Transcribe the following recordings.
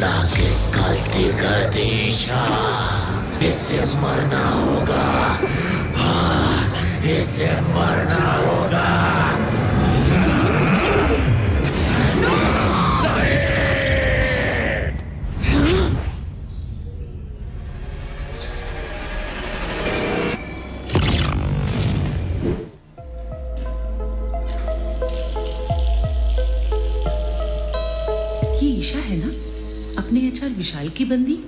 उड़ा के गलती कर दी ईशा, इससे मरना होगा। हाँ, इससे मरना होगा। ये ईशा है ना, अपने एचआर विशाल की बंदी?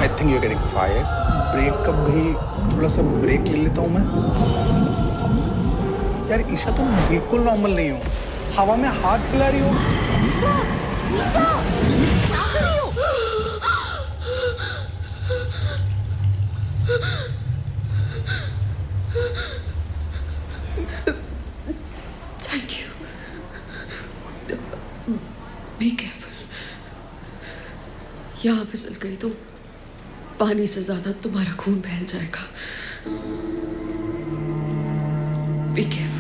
I think you're getting fired. Breakup भी थोड़ा सा ब्रेक ले लेता हूँ मैं। यार ईशा तुम बिल्कुल नॉर्मल नहीं हो, हवा में हाथ हिला रही हो। Thank you. बी केयरफुल, यहाँ फिसल गई तो पानी से ज्यादा तुम्हारा खून बह जाएगा। Be careful.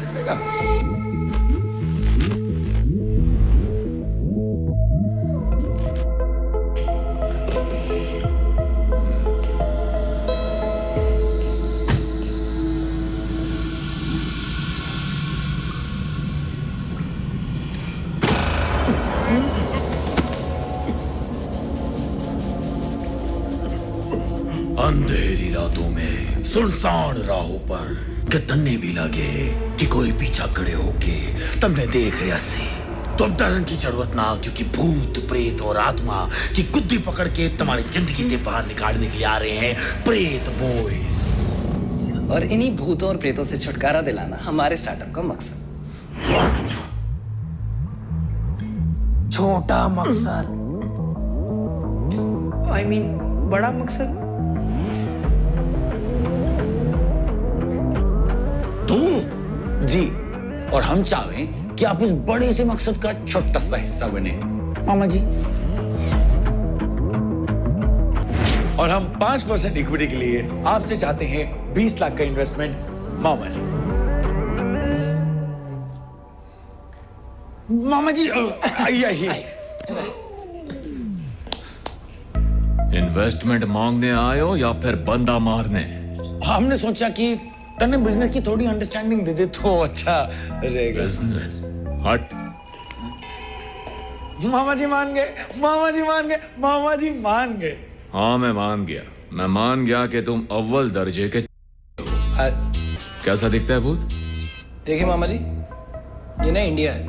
अंधेरी रातों में सुनसान राहों पर कितने भी लगे कि कोई पीछा खड़े होके तुमने देख रहे से तुम डरने की जरूरत ना, क्योंकि भूत प्रेत और आत्मा की गुद्दी पकड़ के तुम्हारी जिंदगी से बाहर निकालने के लिए आ रहे हैं प्रेत बॉयज। और इन्हीं भूतों और प्रेतों से छुटकारा दिलाना हमारे स्टार्टअप का मकसद। छोटा मकसद, I mean, बड़ा मकसद। जी, और हम चाहें कि आप उस बड़े से मकसद का छोटा सा हिस्सा बने मामा जी। और हम 5% इक्विटी के लिए आपसे चाहते हैं 20 लाख का इन्वेस्टमेंट मामा जी। मामा जी आइए। इन्वेस्टमेंट मांगने आए हो या फिर बंदा मारने? हमने सोचा कि तने बिजनेस की थोड़ी अंडरस्टैंडिंग दे दे तो अच्छा रहेगा। बिजनेस हट। मामा जी मान गए, मामा जी मान गए, मामा जी मान गए। हाँ मैं मान गया कि तुम अव्वल दर्जे के कैसा दिखता है भूत? देखिए मामा जी, ये ना इंडिया है।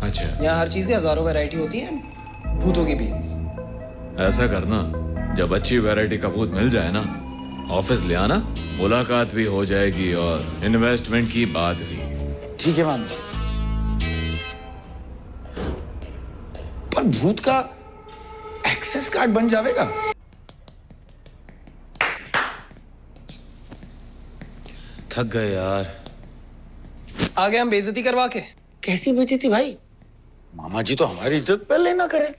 अच्छा, यहाँ हर चीज की हजारों वैरायटी होती है, भूतों की भी। ऐसा करना, जब अच्छी वैरायटी का भूत मिल जाए ना, ऑफिस ले आना, मुलाकात भी हो जाएगी और इन्वेस्टमेंट की बात भी। ठीक है मामा जी। पर भूत का एक्सेस कार्ड बन जाएगा? थक गए यार। आ गए हम बेइज्जती करवा के। कैसी बेइज्जती भाई? मामा जी तो हमारी इज्जत पहले ना करें।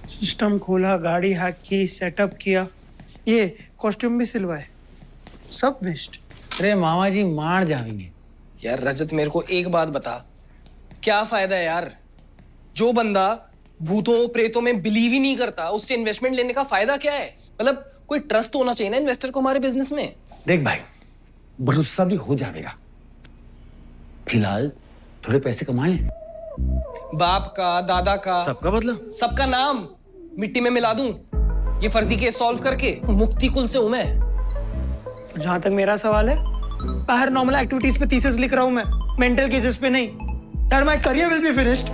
सिस्टम खोला, गाड़ी हैक की, सेटअप किया, ये कॉस्ट्यूम भी सिलवाए, सब वेस्ट। अरे मामा जी मार जाएंगे। यार रजत, मेरे को एक बात बता, क्या फायदा है यार? जो बंदा भूतों प्रेतों में बिलीव ही नहीं करता, उससे इन्वेस्टमेंट लेने का फायदा क्या है? मतलब कोई ट्रस्ट होना चाहिए ना इन्वेस्टर को हमारे बिजनेस में। देख भाई, भरोसा भी हो जाएगा, फिलहाल थोड़े पैसे कमा लें। बाप का, दादा का, सबका बदला, सबका नाम मिट्टी में मिला दूं ये फर्जी केस सॉल्व करके? मुक्ति कुल से हूं मैं। जहां तक मेरा सवाल है, बाहर नॉर्मल एक्टिविटीज पे थीसिस लिख रहा हूं मैं, मेंटल केसेस पे नहीं। यार my career will be finished.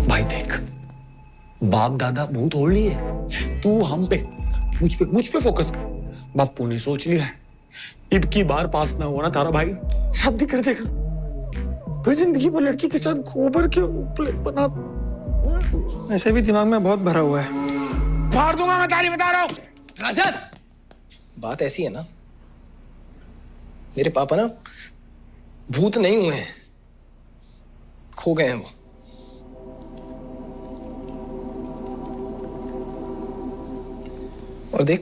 भाई देख, बाप दादा बहुत ओल्ड ही है, तू हम पे मुझ पे फोकस कर। बापू ने सोच लिया है, इब की बार पास ना हुआ ना तारा भाई शादी कर देगा। फिर जिंदगी भर लड़की के साथ गोबर के उपले बना। ऐसे भी दिमाग में बहुत भरा हुआ है। फाड़ दूंगा मैं, तारी बता रहा हूँ। राजन, बात ऐसी है ना, मेरे पापा ना भूत नहीं हुए हैं, खो गए हैं वो। और देख,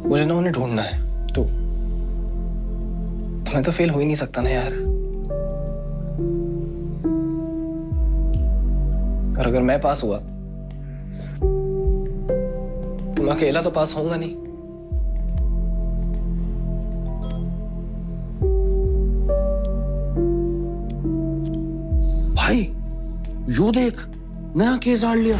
मुझे ना उन्हें ढूंढना है। तो मैं तो फेल हो ही नहीं सकता ना यार। और अगर मैं पास हुआ तो मैं अकेला तो पास होऊंगा नहीं। भाई यो देख, नया केस आड़ लिया।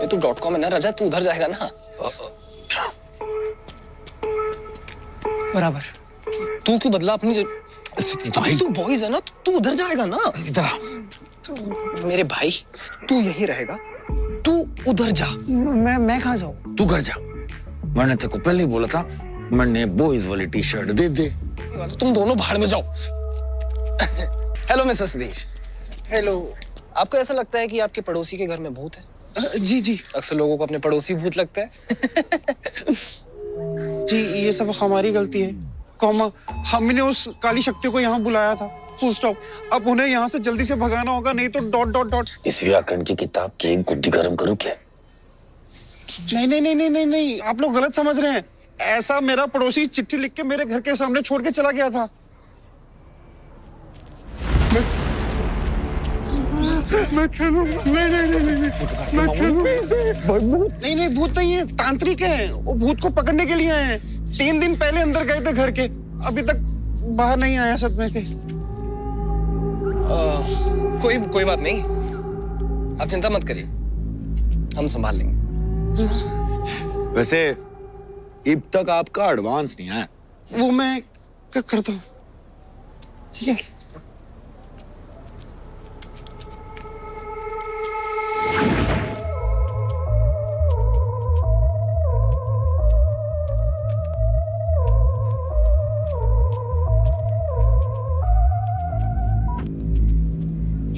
तू .com है ना राजा, तू उधर जाएगा ना। बराबर। तू क्यों बदला अपनी तू बॉयज है ना, तू उधर जाएगा ना। इधर आ। मेरे भाई, तू यहीं रहेगा, तू उधर जा। मैं कहाँ जाऊँ? तू घर जा, मैंने तेरे को पहले ही बोला था, मैंने बॉयज वाली टी शर्ट दे दे। तुम दोनों बाहर में जाओ। Hello mister Satish. हेलो। आपको ऐसा लगता है कि आपके पड़ोसी के घर में भूत है? जी जी अक्सर लोगों को अपने पड़ोसी भूत लगता है। जी, ये सब हमारी गलती है। कॉमा, हमने उस काली शक्ति को यहाँ बुलाया था, फुल स्टॉप। अब उन्हें यहाँ से जल्दी से भगाना होगा, नहीं तो डॉट डॉट डॉट। इस व्याकरण की किताब की एक गुद्दी गर्म करूं क्या? नहीं नहीं नहीं नहीं नहीं नहीं, आप लोग गलत समझ रहे हैं। ऐसा मेरा पड़ोसी चिट्ठी लिख के मेरे घर के सामने छोड़ के चला गया था। मैं खेलूंगा। नहीं नहीं, भूत नहीं है, तांत्रिक है। वो भूत को पकड़ने के लिए आए हैं। 3 दिन पहले अंदर गए थे घर के, अभी तक बाहर नहीं आया सदमे के। कोई बात नहीं, आप चिंता मत करिए, हम संभाल लेंगे। वैसे अब तक आपका एडवांस नहीं आया। वो मैं करता हूँ, ठीक है।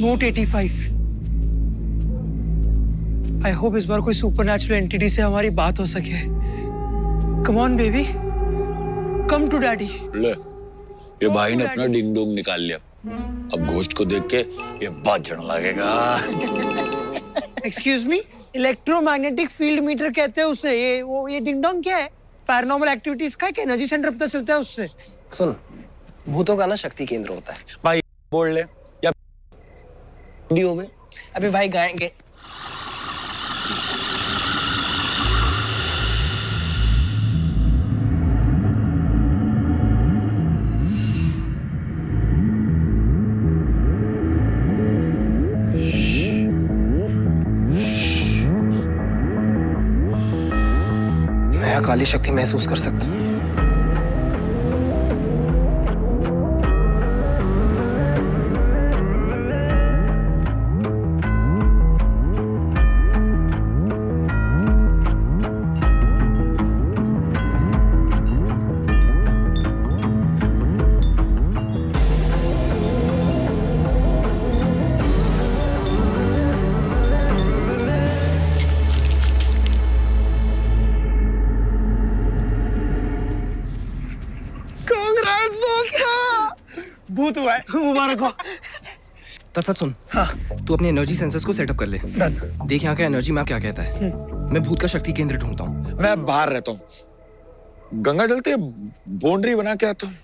नोट 85। आई होप इस बार कोई सुपरनैचुरल एंटिटी से हमारी बात हो सके। Come on baby, come to daddy. ले, ये भाई ने अपना डिंग डोंग निकाल लिया। अब घोस्ट को देख के ये बाजने लगेगा। Excuse me, electromagnetic field meter कहते हैं उसे। ये डिंग डोंग क्या है? पैरानॉर्मल एक्टिविटीज का एक एनर्जी सेंटर पता चलता है उससे। सुन, भूतों का ना शक्ति केंद्र होता है। भाई बोल ले या होवे। अबे भाई गाएंगे। मैं काली शक्ति महसूस कर सकता हूँ। भूत हुआ है, मुबारक हो। तत्सत सुन। हाँ। तू अपने एनर्जी सेंसर्स को सेटअप कर ले। देख यहाँ का एनर्जी मैप क्या कहता है। मैं भूत का शक्ति केंद्र ढूंढता हूँ। मैं बाहर रहता हूँ, गंगा जल से बाउंड्री बना के आता हूँ।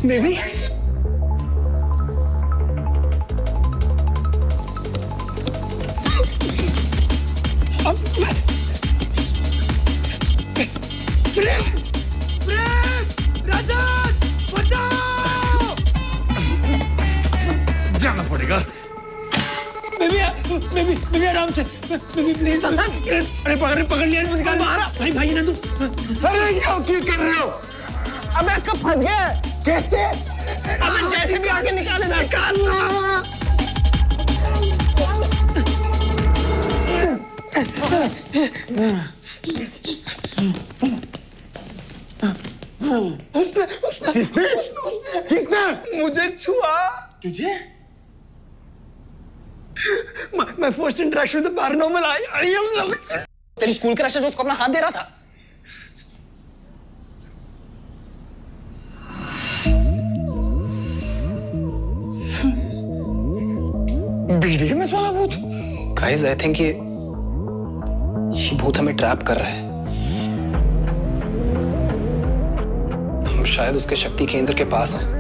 बेबी जाना पड़ेगा। बेबी बेबी बेबी आराम से बेबी प्लीज अरे पकड़ लिया निकाल भाई भाई ना तू अरे क्या कर रहे हो? अबे इसका फंस गया है। कैसे? अबे जैसे भी आगे निकाले ना किसने? मुझे छुआ तुझे? मैं first interaction with the paranormal I am loving तेरी स्कूल क्रश है जो उसको अपना हाथ दे रहा था। बीडीएमएस वाला भूत। गाइस आई थिंक ये भूत हमें ट्रैप कर रहा है। हम शायद उसके शक्ति केंद्र के पास हैं।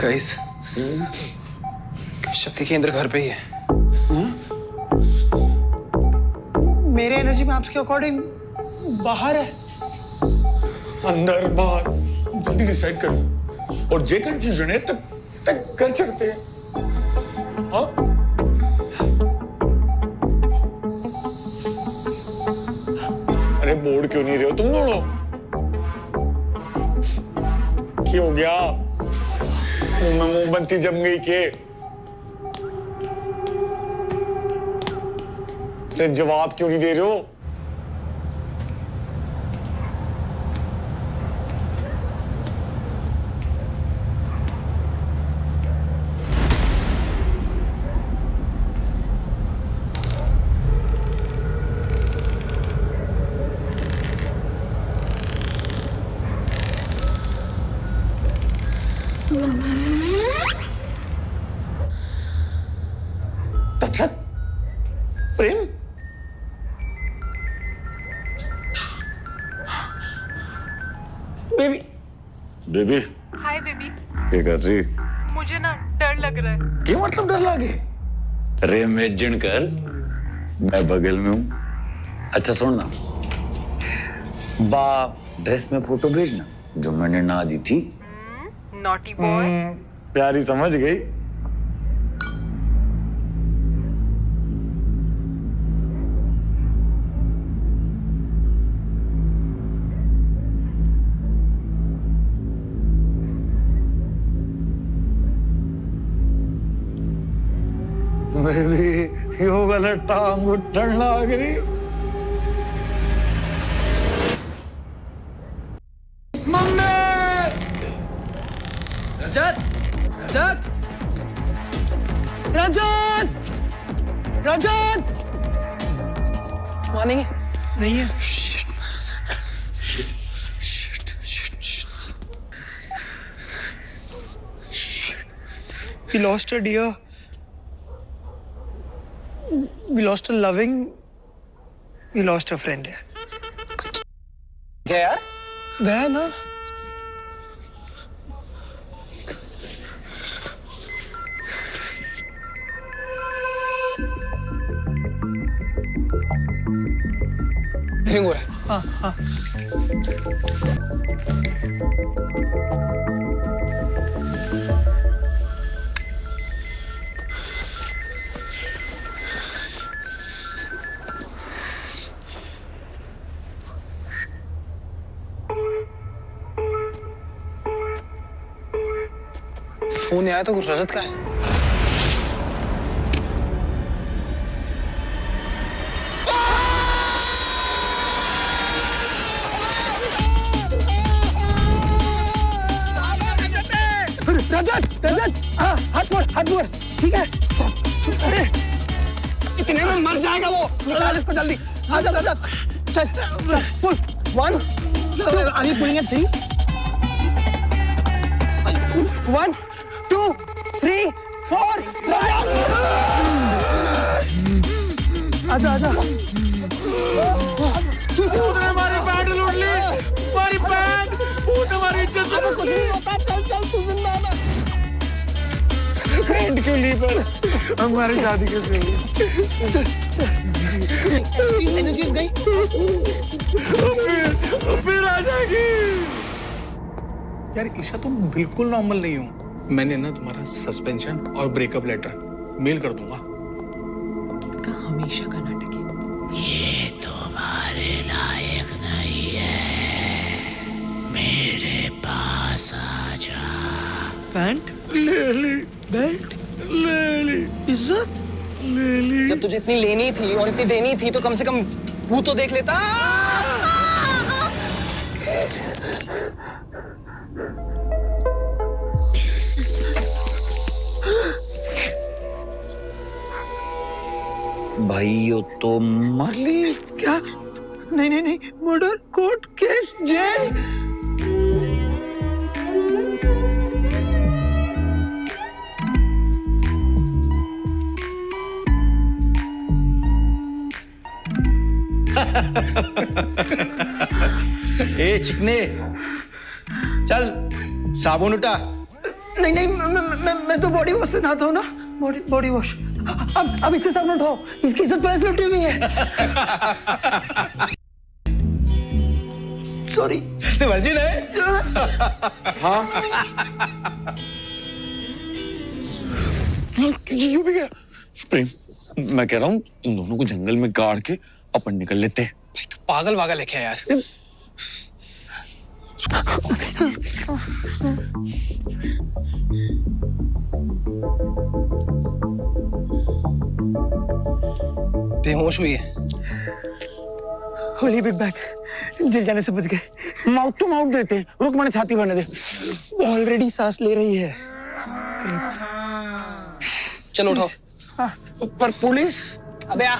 गाइस शक्ति केंद्र घर पे ही है। मेरे एनर्जी मैप्स के अकॉर्डिंग बाहर है। अंदर बाहर जल्दी डिसाइड कर और जे कंफ्यूजन है तब तक कर सकते हैं। हाँ अरे बोर्ड क्यों नहीं रहे हो तुम दोनों? क्या हो गया? मुंह में मोमबत्ती जम गई के? अरे जवाब क्यों नहीं दे रहे हो? तत्सत प्रेम बेबी बेबी हाय बेबी, क्या कर रही? मुझे ना डर लग रहा है। क्या मतलब डर लगे? अरे इमेजिन कर मैं बगल में हूं। अच्छा सुनना, बाप ड्रेस में फोटो भेजना जो मैंने ना दी थी। Naughty boy. प्यारी समझ गई। बेबी यो वाला टांग उठन लाग रही। मम्मी रजत रजत रजत रजत वहाँ नहीं है। We lost a dear. We lost a loving. We lost a friend. क्या यार? गया ना? रिंग हो रहा है। हाँ हाँ। फोन नहीं आया तो रजत का है। रजत रजत हाँ हाथ मोड़ ठीक है। अरे इतने में मर जाएगा वो। निकाल इसको जल्दी। आजा रजत चल चल पुल 1 are you pulling at 3? 1 2 3 4 आजा आजा। उसने हमारी पैंट लूट ली, हमारी पैंट, उसने हमारी इज्जत लूट ली। कुछ नहीं होता। चल चल तू जिंदा है। पैंट क्यों ली पर हमारी शादी कैसे हुई? चीज गई। फिर आ जाएगी। यार ईशा तुम बिल्कुल नॉर्मल नहीं हो। मैंने ना तुम्हारा सस्पेंशन और ब्रेकअप लेटर मेल कर दूंगा। का हमेशा का नाटक है। ये तुम्हारे लायक नहीं है, मेरे पास आ जा। पैंट ले ली, बेल्ट ले ली, इज्जत ले ली। जब तुझे इतनी लेनी थी और इतनी देनी थी तो कम से कम वो तो देख लेता। भाई यो तो मर ली। क्या? नहीं नहीं नहीं, मर्डर, कोर्ट केस, जेल। ए चिकने चल साबुन उठा। नहीं नहीं मैं तो बॉडी वॉश से नहाता हूँ ना। Body wash. अब इससे साबुन उठाओ, इसकी इज्जत पैसे लुटी हुई है। सॉरी। मर्जी है। हाँ क्यों भी गया? प्रेम मैं कह रहा हूँ इन दोनों को जंगल में गाड़ के अपन निकल लेते हैं। भाई तू पागल वागल है क्या यार? बेहोश हुई है। होली बिग बैग, जेल जाने से बच गए। माउथ टू माउथ देते, रुक मैंने छाती भरने दे। ऑलरेडी सांस ले रही है। चलो उठाओ। हाँ। पर पुलिस। अबे आ।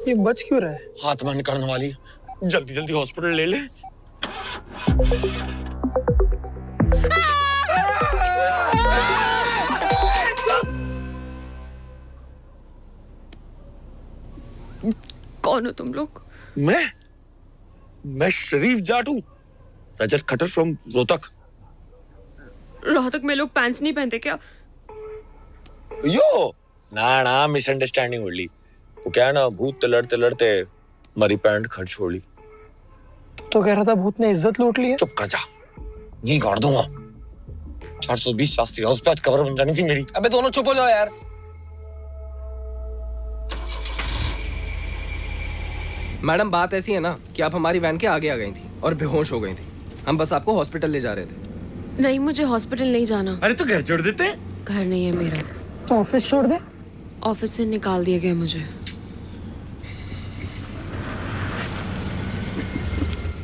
ये बच क्यों रहा है? हाथ बंद करने वाली, जल्दी जल्दी हॉस्पिटल ले ले। कौन हो तुम लोग? मैं शरीफ जाट हूँ, रजत खट्टर फ्रॉम रोहतक। रोहतक में लोग पैंट्स नहीं पहनते क्या? यो ना मिसअंडरस्टैंडिंग हो ली। वो क्या है ना, भूत लड़ते लड़ते मरी पैंट खर्च छोड़ ली। तो कह रहा था भूत ने इज्जत लूट ली है। चुप कर जा, यही गाड़ दूंगा। 420 शास्त्री हाउस पे आज कब्र बन जानी थी मेरी। अबे दोनों चुप हो जाओ यार। मैडम बात ऐसी है ना कि आप हमारी वैन के आगे आ गई थी और बेहोश हो गई थी। हम बस आपको हॉस्पिटल ले जा रहे थे। नहीं, मुझे हॉस्पिटल नहीं जाना। अरे तो घर छोड़ देते। घर नहीं है मेरा। तो ऑफिस छोड़ दे। ऑफिस से निकाल दिया गया मुझे।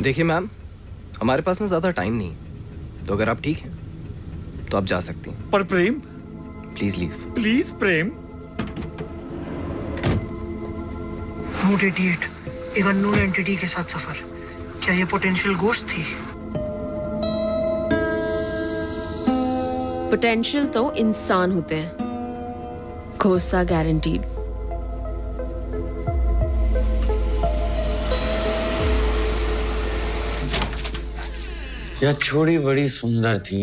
देखिए मैम, हमारे पास ना ज्यादा टाइम नहीं, तो अगर आप ठीक हैं तो आप जा सकती हैं। पर Prem, please leave. Please Prem. Route 88, एक अननोन एंटिटी के साथ सफर। क्या ये पोटेंशियल घोस्ट थी? पोटेंशियल तो इंसान होते हैं, घोसा गारंटीड। यह छोड़ी बड़ी सुंदर थी,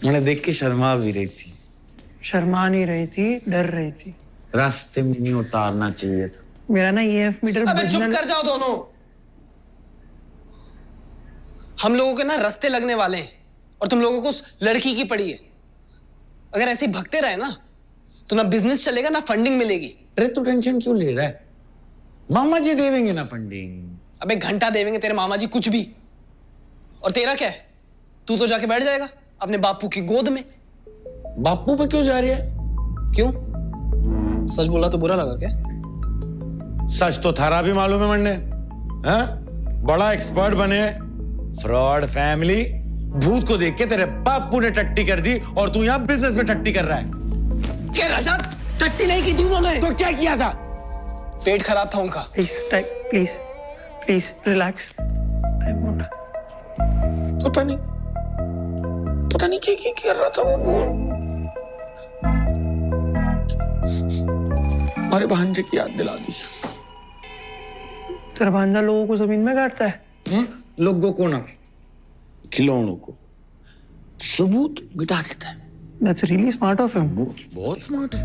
उन्हें देख के शर्मा भी रही थी। शर्मा नहीं रही थी, डर रही थी। रास्ते में नहीं उतारना चाहिए था। मेरा ना EF मीटर अबे चुप कर जाओ दोनों। हम लोगों के ना रास्ते लगने वाले हैं और तुम लोगों को उस लड़की की पड़ी है। अगर ऐसे ही भगते रहे ना तो ना बिजनेस चलेगा ना फंडिंग मिलेगी। अरे तू टेंशन क्यों ले रहा है? मामा जी देवेंगे ना फंडिंग। अबे घंटा देवेंगे तेरे मामा जी कुछ भी। और तेरा क्या है? तू तो जाके बैठ जाएगा अपने बापू की गोद में। बापू पे क्यों जा रही है? क्यों? सच बोला तो बुरा लगा क्या? सच तो थारा भी मालूम है मंडे। हाँ? बड़ा एक्सपर्ट बने, फ्रॉड फैमिली। भूत को देख के तेरे बापू ने टट्टी कर दी और तू यहाँ बिजनेस में टट्टी कर रहा है। क्या राजा? टट्टी नहीं की थी उन्होंने। तो क्या किया था? पेट खराब था उनका। Please please relax. पता नहीं क्या कर रहा था वो। हमारे भांजे की याद दिला दी। तेरा भांजा लोगों को जमीन में गाड़ता है। लोगों को ना, खिलौनों को सबूत मिटा देता है। That's really smart of him. बहुत स्मार्ट है।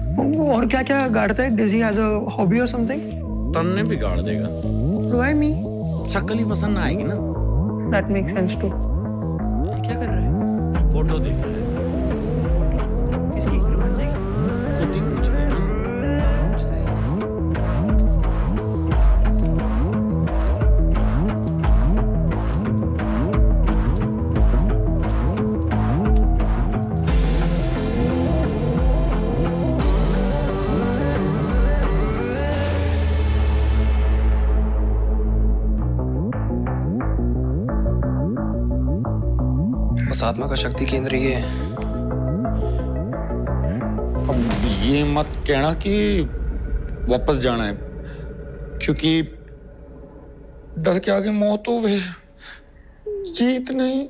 और क्या क्या गाड़ता है? Does he has a hobby or something? तन्ने बिगाड़ देगा। Why me? शक्ल ही पसंद ना आएगी ना। That makes sense too. ये क्या कर रहा है? फोटो देख रहा है। फोटो किसकी? भांजे की। खुद ही पूछ रहे ना। पूछते हैं। उस आत्मा का शक्ति केंद्र ये है। अब ये मत कहना कि वापस जाना है, क्योंकि डर के आगे मौत हो वे जीत नहीं।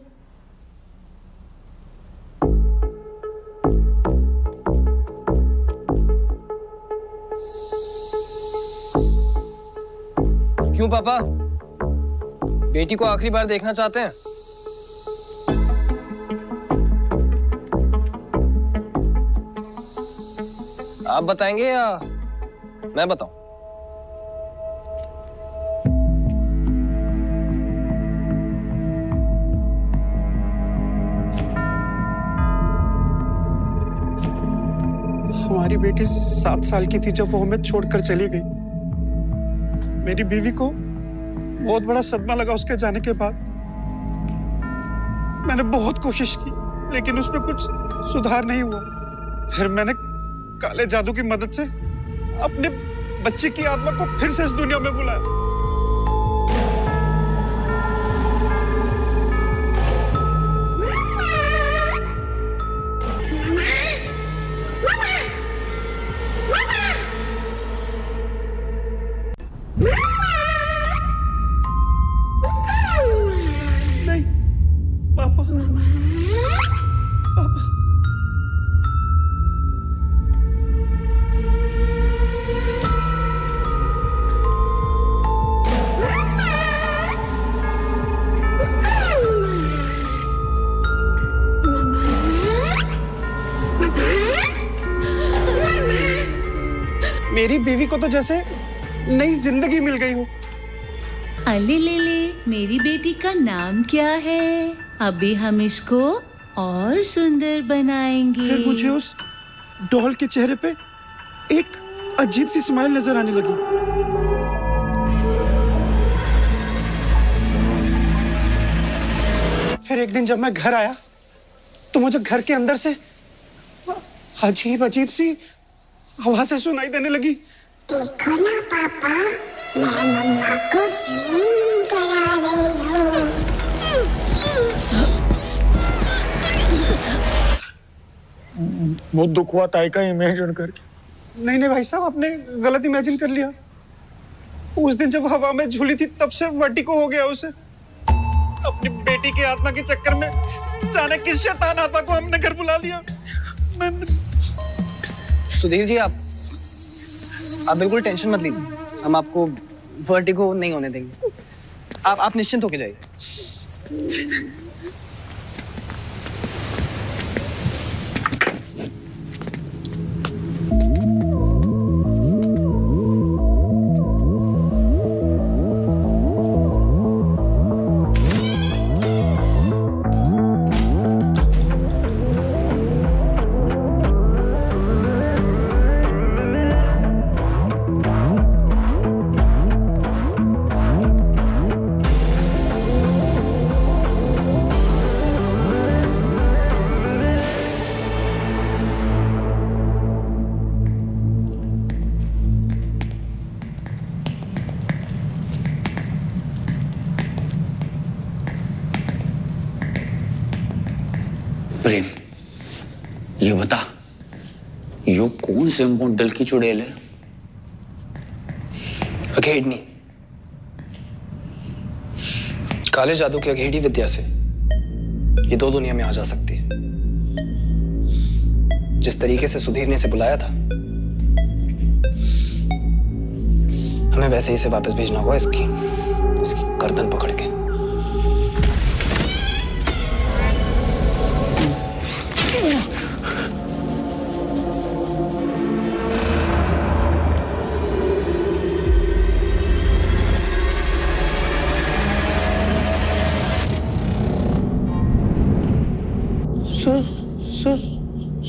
क्यों पापा? बेटी को आखिरी बार देखना चाहते हैं? आप बताएंगे या मैं बताऊं? हमारी बेटी 7 साल की थी जब वो हमें छोड़कर चली गई। मेरी बीवी को बहुत बड़ा सदमा लगा उसके जाने के बाद। मैंने बहुत कोशिश की लेकिन उसमें कुछ सुधार नहीं हुआ। फिर मैंने काले जादू की मदद से अपने बच्चे की आत्मा को फिर से इस दुनिया में बुलाया। नहीं पापा, पापा। मेरी बीवी को तो जैसे नई जिंदगी मिल गई हो। अले ले ले, मेरी बेटी का नाम क्या है? अभी हम इसको और सुंदर बनाएंगे। फिर मुझे उस डॉल के चेहरे पे एक अजीब सी स्माइल नजर आने लगी। फिर एक दिन जब मैं घर आया तो मुझे घर के अंदर से अजीब अजीब सी आवाजें सुनाई देने लगी। देखो ना पापा, मैं मम्मा को स्विम करा रही हूँ। बहुत दुख हुआ ताई का इमेजिन करके। नहीं भाई साहब, आपने गलत इमेजिन कर लिया। उस दिन जब हवा में झूली थी तब से वर्टिगो हो गया उसे। अपनी बेटी की आत्मा के चक्कर में जाने किस शैतान आत्मा को हमने घर बुला लिया। सुधीर जी, आप बिल्कुल टेंशन मत लीजिए, हम आपको वर्टिगो नहीं होने देंगे। आप निश्चिंत होके जाइए। प्रेम, ये बता, यो कौन से मॉडल की चुड़ैल है? अघेड़नी, काले जादू की अघेड़ी विद्या से ये दो दुनिया में आ जा सकती है। जिस तरीके से सुधीर ने इसे बुलाया था, हमें वैसे ही इसे वापस भेजना होगा, इसकी गर्दन पकड़ के।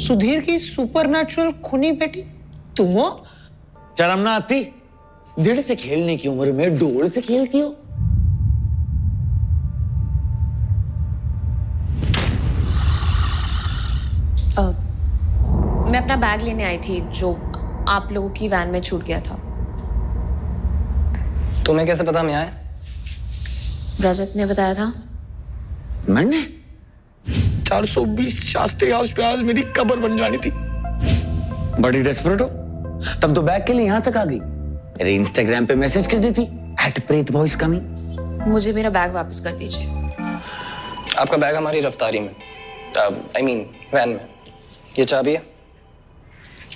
सुधीर की सुपरनैचुरल खूनी बेटी तुम हो? शर्म ना आती? 1.5 से खेलने की उम्र में डोल से खेलती हो? मैं अपना बैग लेने आई थी जो आप लोगों की वैन में छूट गया था। तुम्हें कैसे पता मैं आया? रजत ने बताया था। मैंने 420 शास्त्री हाउस पे आज मेरी कब्र बन जानी थी। बड़ी डेस्परेट हो? तब तो बैग के लिए यहां तक आ गई। मेरे इंस्टाग्राम पे मैसेज कर देती, @प्रेतबॉयज मुझे मेरा बैग वापस कर दीजिए। आपका बैग हमारी रफ्तारी में, I mean वैन में। ये चाबी है,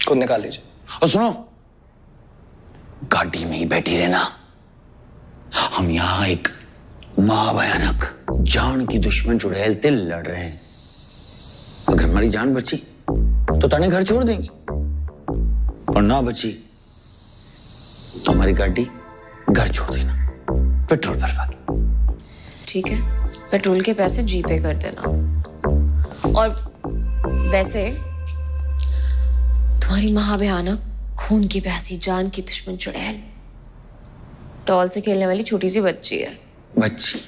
खुद निकाल लीजिए। और सुनो, गाड़ी में ही बैठी रहना। हम यहाँ एक महाभयानक जान की दुश्मन चुड़ैल से लड़ रहे हैं। अगर हमारी जान बची तो तने घर छोड़ देंगी, और ना बची तो हमारी गाड़ी घर छोड़ देना, पेट्रोल भरवा के। ठीक है, पेट्रोल के पैसे जीपे कर देना। और वैसे तुम्हारी महाभयानक खून की प्यासी जान की दुश्मन चुड़ैल टॉल से खेलने वाली छोटी सी बच्ची है। बच्ची?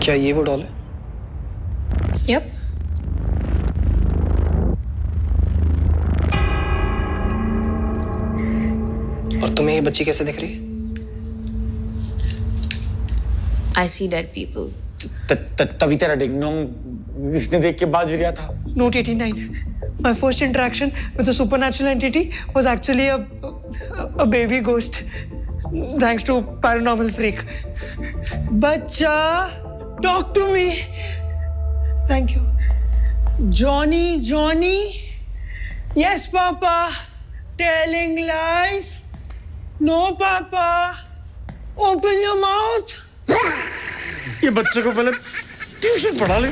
क्या ये वो डॉल है? यप। और तुम्हें ये बच्ची कैसे दिख रही है? I see dead people. तभी तेरा डिंगडोंग इसने देख के बाज गया था। Note 89. My first interaction with a supernatural entity was actually a baby ghost, thanks to paranormal freak. Bacha, talk to me. Thank you. Johnny. Yes, Papa. Telling lies. No, Papa. Open your mouth. ये बच्चे को पहले tuition पढ़ा ले।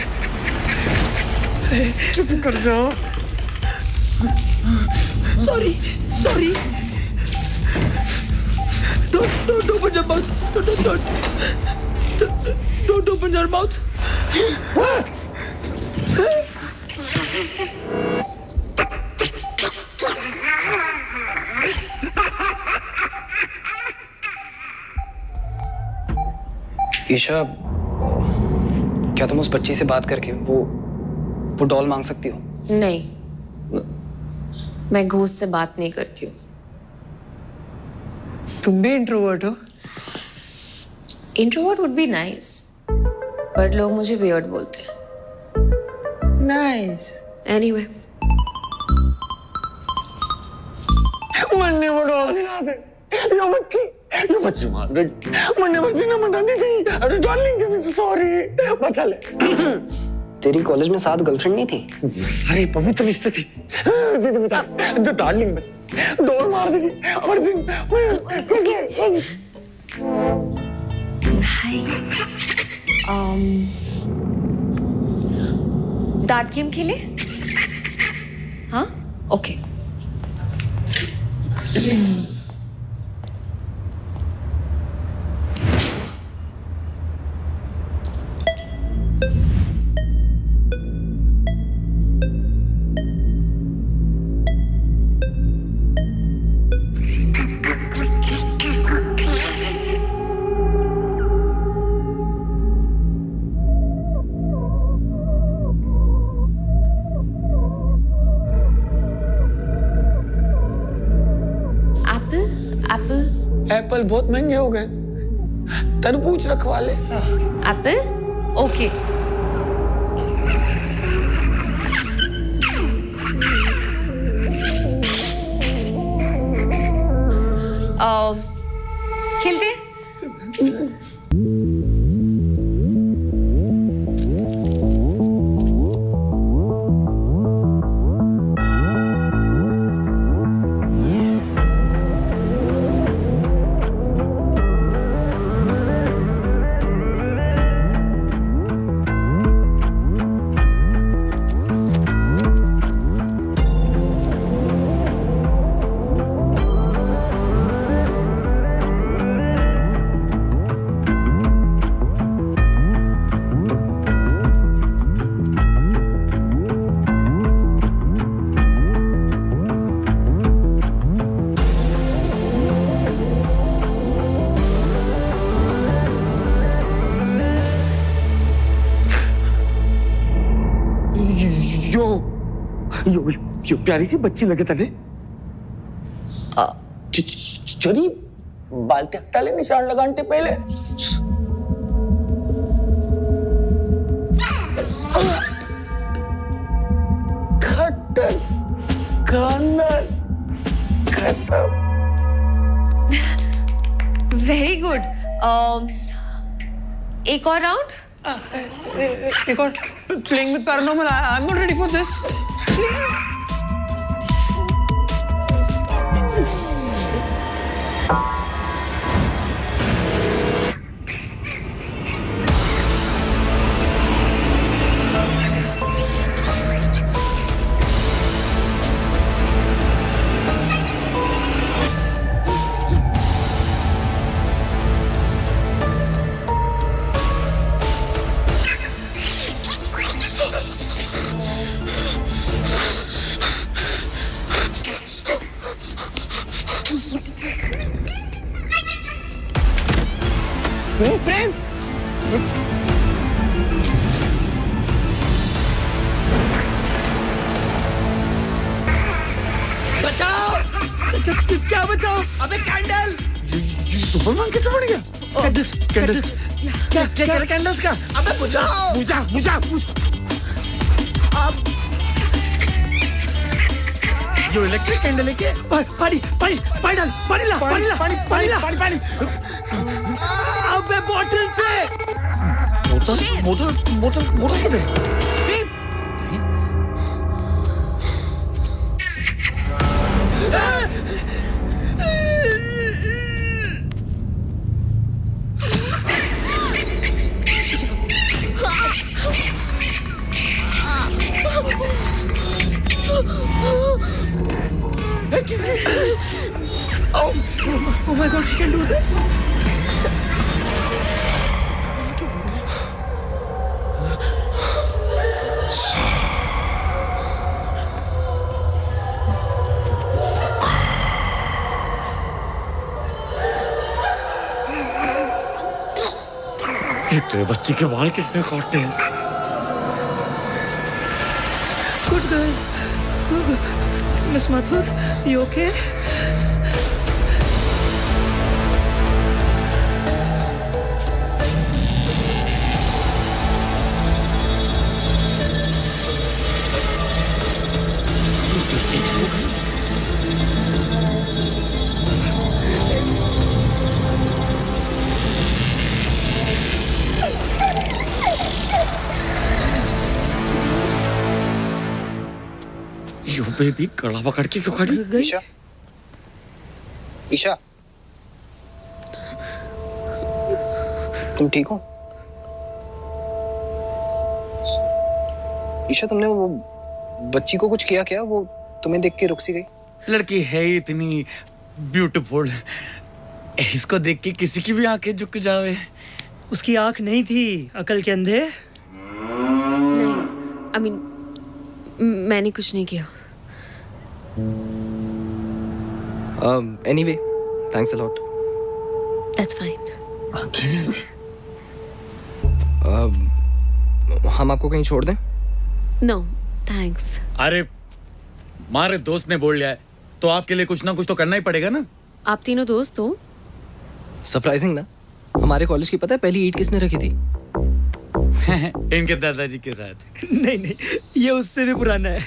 चुप कर जाओ। Sorry. Don't open your mouth. Don't open your mouth. Isha, क्या तुम उस बच्ची से बात करके वो डॉल मांग सकती हो? नहीं, मैं घोस्ट से बात नहीं करती हूँ। तुम भी इंट्रोवर्ट हो? Introvert would be nice, but लोग मुझे वियर्ड बोलते हैं। नाइस। एनीवे, मन्ने बड़ा दिलाते ये बच्ची मार रही। मन्ने बच्ची ना मना दी थी। अरे डार्लिंग आई एम सॉरी। बचा ले। तेरी कॉलेज में 7 गर्लफ्रेंड नहीं थी? अरे पवित्र रिश्ते थी। दीदी बता, द डार्लिंग बचा डोर मार देगी। वर्जिन कैसे? हाय, डार्ट गेम खेले? हाँ, ओके। एप्पल बहुत महंगे हो गए। तरबूज रखवा ले। Apple, okay. खेलते? यो प्यारी सी बच्ची लगे तने। चोरी बाल तक डाले निशान लगाने पहले। खट्टर खानदान खत्म। Very good. एक और राउंड? एक और। Playing with paranormal. I'm not ready for this. प्रेम, बचाओ। क्या बचाओ? अबे कैंडल। सुपरमैन कैसे बन गया? Candles, candles. क्या क्या कैंडल्स का? अबे बुझाओ। बुझा बुझा अब जो इलेक्ट्रिक कैंडल है के पानी पानी पानी डाल पानी ला पानी ला पानी पानी ला पानी पानी। अबे बोतल से बोतल बोतल बोतल बोतल किधर? Oh my God, she can do this? तेरे बच्चे के बाल किसने काटे हैं? Good girl. Miss Mathur, you okay? Yo baby कड़ा पकड़ के क्यों खड़ी? ईशा ईशा तुम ठीक हो? ईशा तुमने वो बच्ची को कुछ किया क्या? वो तुम्हें देख के रुक सी गई। लड़की है ही इतनी ब्यूटीफुल, इसको देख के किसी की भी आंखें झुक जावे। उसकी आंख नहीं थी, अकल के अंधे। नहीं, I mean, मैंने कुछ नहीं किया। Anyway, thanks a lot. That's fine. हम आपको कहीं छोड़ दें? No, thanks. अरे हमारे दोस्त ने बोल लिया है तो आपके लिए कुछ ना कुछ तो करना ही पड़ेगा ना। आप तीनों दोस्त हो? सरप्राइजिंग ना। हमारे कॉलेज की पता है पहली ईंट किसने रखी थी? इनके दादाजी के साथ। नहीं, ये उससे भी पुराना है।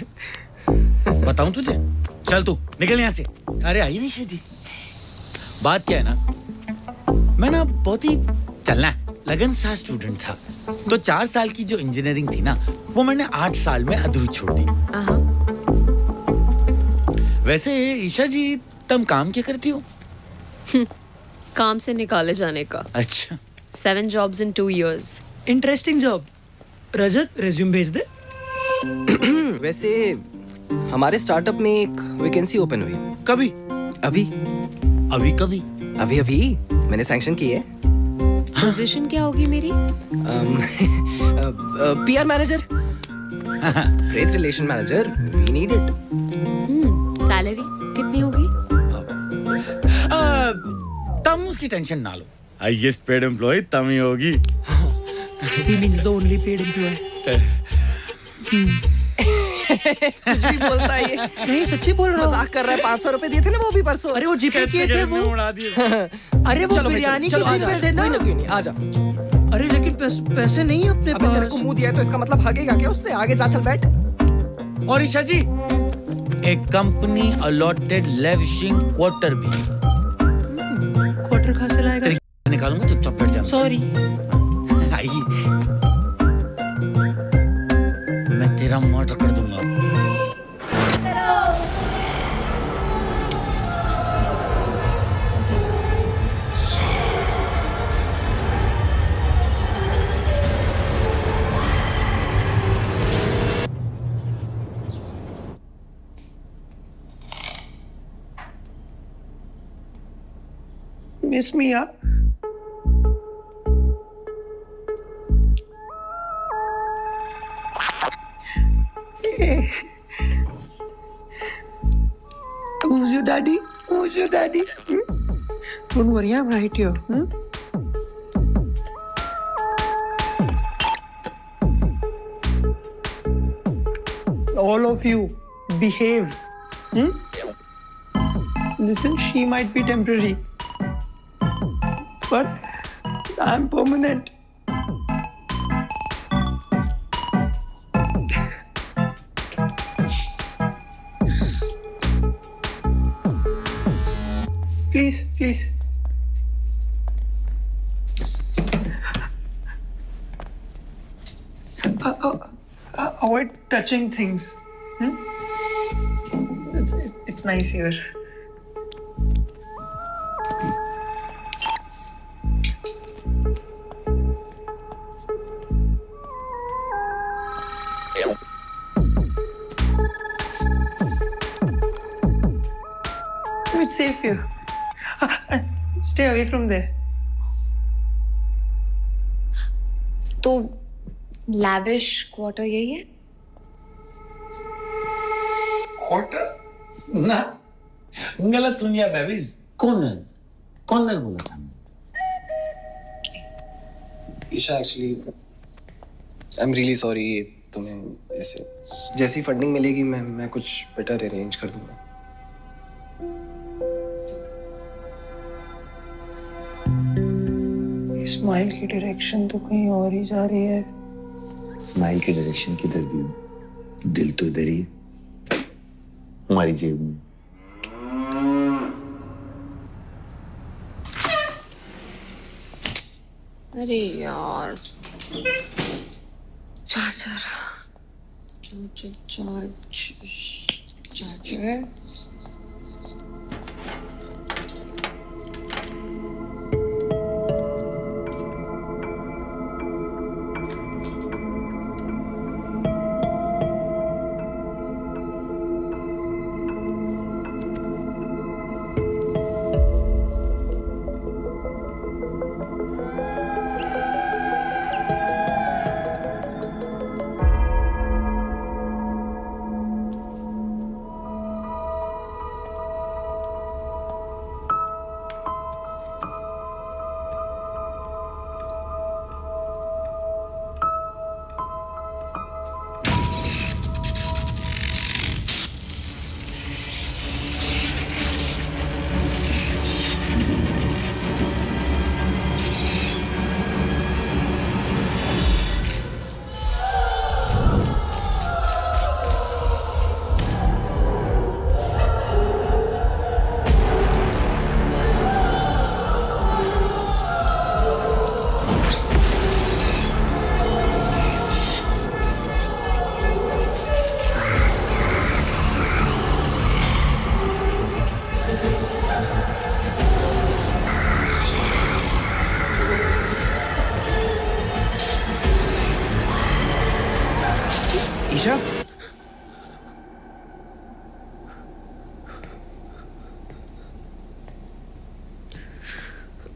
बताऊं तुझे? चल तू निकल यहाँ से। अरे आई नहीं जी। बात क्या है ना, मैं ना बहुत ही चलना लगनसार स्टूडेंट था, तो 4 साल की जो इंजीनियरिंग थी ना, वो मैंने 8 साल में अधूरी छोड़ दी। वैसे ईशा जी, तुम काम क्या करती हो? काम से निकाले जाने का। अच्छा। 7 jobs in 2 years. Interesting job. Rajat, resume भेज दे। वैसे हमारे स्टार्टअप में एक वैकेंसी ओपन हुई। कभी? अभी कभी? अभी मैंने सैंक्शन की है। पोजीशन क्या होगी मेरी? PR manager, press relation manager, we need it. Salary कितनी होगी? तुम उसकी टेंशन ना लो, हाईएस्ट पेड एम्प्लॉय तुम ही होगी। He means the only paid employee. कुछ भी बोलता है ये। नहीं, सच्ची बोल रहा हूँ। मजाक कर रहा है। 500 रुपए दिए थे ना वो भी परसों। अरे वो जीपे किए थे वो। अरे वो बिरयानी की जेब में थे ना। क्यों नहीं, आ जा। अरे लेकिन पैसे नहीं अपने अबे तेरे को पास। मुंह दिया है तो इसका मतलब भागेगा क्या उससे? आगे जा, चल बैठ। और ईशा जी, एक कंपनी अलॉटेड लेविशिंग क्वार्टर भी। क्वार्टर कहाँ से लाएगा? निकालूंगा, चुपचाप बैठ जा। सॉरी। आई, मैं तेरा मर्डर कर दूंगा। Miss me, yeah? Who's your daddy? Who's your daddy? Don't worry, I'm right here. All of you, behave. Listen, she might be temporary, but I'm permanent. Please. Avoid touching things. It's nice here. It's safe here. Stay away from there. तो lavish quarter यही है? Quarter ना, गलत सुनिया babies. कौन ने बोला था? Isha actually I am really sorry, तुम्हें ऐसे जैसी फंडिंग मिलेगी मैं कुछ बेटर अरेंज कर दूंगा। स्माइल की डायरेक्शन तो कहीं और ही जा रही है। स्माइल की डायरेक्शन किधर भी हो, दिल तो इधर ही है, हमारी जेब में। अरे यार, चार्जर ईशा,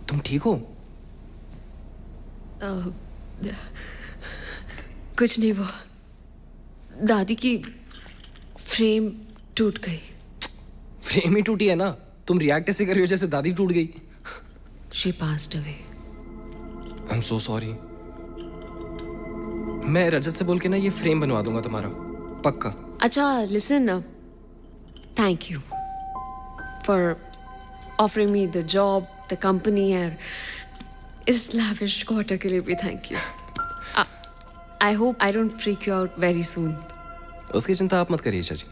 तुम ठीक हो? कुछ नहीं, वो दादी की फ्रेम टूट गई। फ्रेम ही टूटी है ना, तुम रिएक्ट ऐसे कर रही हो जैसे दादी टूट गई। She passed away. I am so sorry. मैं रजत से बोल के ना ये फ्रेम बनवा दूंगा तुम्हारा, पक्का। अच्छा, listen, thank you for offering me the job, the company, और इस lavish quarter के लिए भी thank you. I hope I don't freak you out very soon. उसकी चिंता आप मत करिए ईशा जी।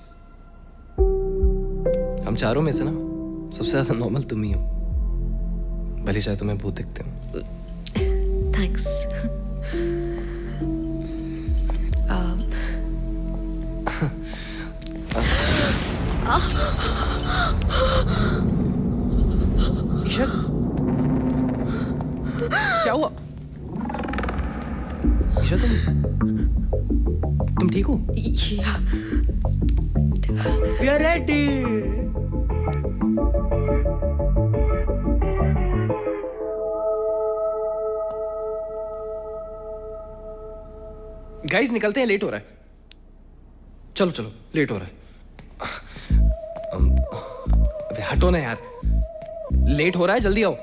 हम चारों में से ना सबसे ज्यादा नॉर्मल तुम ही हो, भले चाहे तुम्हें भूत दिखते हो। Thanks. ईशा, क्या हुआ? ईशा, तुम ठीक हो? Yeah. We are ready. Guys निकलते हैं, लेट हो रहा है। चलो चलो, लेट हो रहा है। अबे हटो ना यार, लेट हो रहा है, जल्दी आओ।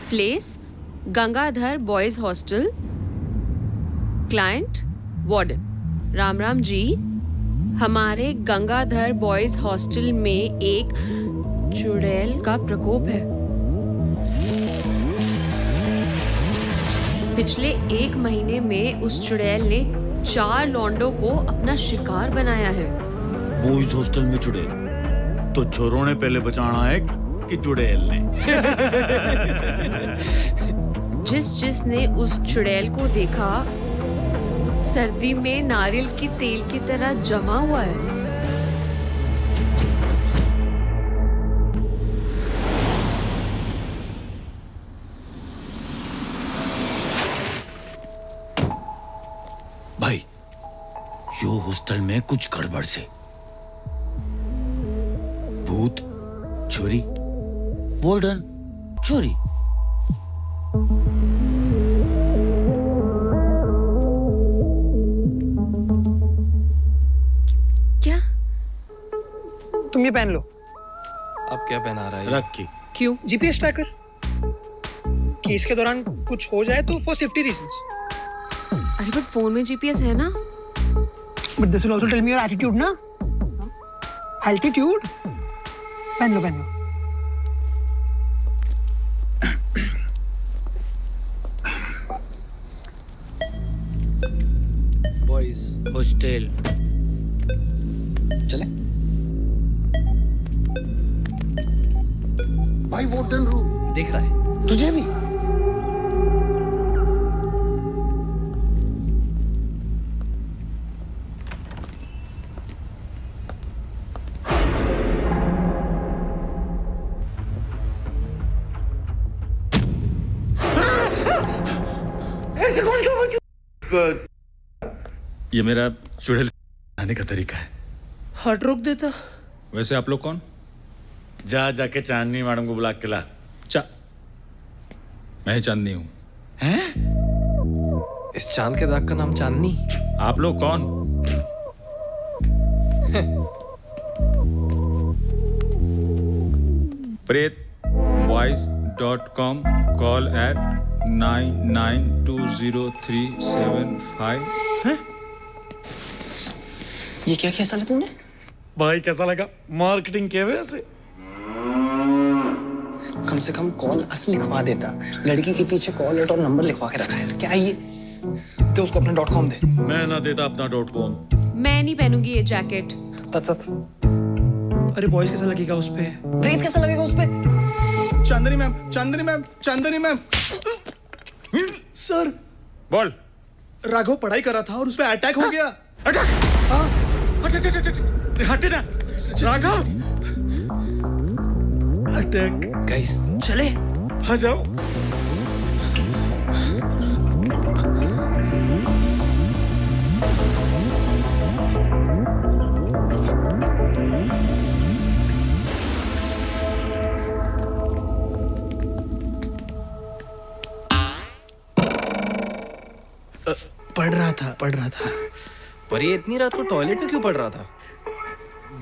Place Gangadhar boys hostel, client warden. Ram Ram ji, हमारे गंगाधर बॉयज हॉस्टल में एक चुड़ैल का प्रकोप है। पिछले 1 महीने में उस चुड़ैल ने 4 लौंडों को अपना शिकार बनाया है। बॉयज हॉस्टल में चुड़ैल तो छोरों ने पहले बचाना है कि चुड़ैल ने? जिसने उस चुड़ैल को देखा, सर्दी में नारियल की तेल की तरह जमा हुआ है। भाई, यो हॉस्टल में कुछ गड़बड़ से। भूत, चोरी, वार्डन, चोरी। तुम ये पहन लो। अब क्या पहना रहा है? रख की क्यों? जीपीएस ट्रैकर, केस के दौरान कुछ हो जाए तो फॉर सेफ्टी रीजंस। अरे बट फोन में जीपीएस है ना। But this will also tell me your attitude ना। एल्टीट्यूड। पहन लो, पहन लो। बॉयज हॉस्टल चले। भाई वार्डन रूम देख रहा है तुझे भी। ये मेरा चुड़ैल आने का तरीका है। हार्ट रोक देता। वैसे आप लोग कौन? जा जाके चांदनी मैडम को बुला के ला। मैं ही चांदनी हूँ। इस चांद के दाग का नाम चांदनी। आप लोग कौन? pretboys.com call at 99203755। ये क्या किया साले तूने? भाई कैसा लगा मार्केटिंग के वजह से? कम से कम कॉल अस लिखवा देता। लड़की के पीछे कॉल लेटर और नंबर लिखवा के रखा है। क्या है ये? तो उसको अपना .com दे। मैं ना देता अपना .com। मैं नहीं पहनूंगी ये जैकेट। तत्सत। अरे बॉयज कैसा लगेगा उस पे? प्रेत कैसा लगेगा उस पे? चांदनी मैम, चांदनी मैम, चांदनी मैम। सर, बोल। राघव पढ़ाई कर रहा था और उस पे अटैक हो गया। अटैक? हटे ना राघव। अटैक। गाइस चले। हाँ जाओ। पढ़ रहा था। पर ये इतनी रात को टॉयलेट में क्यों पड़ रहा था?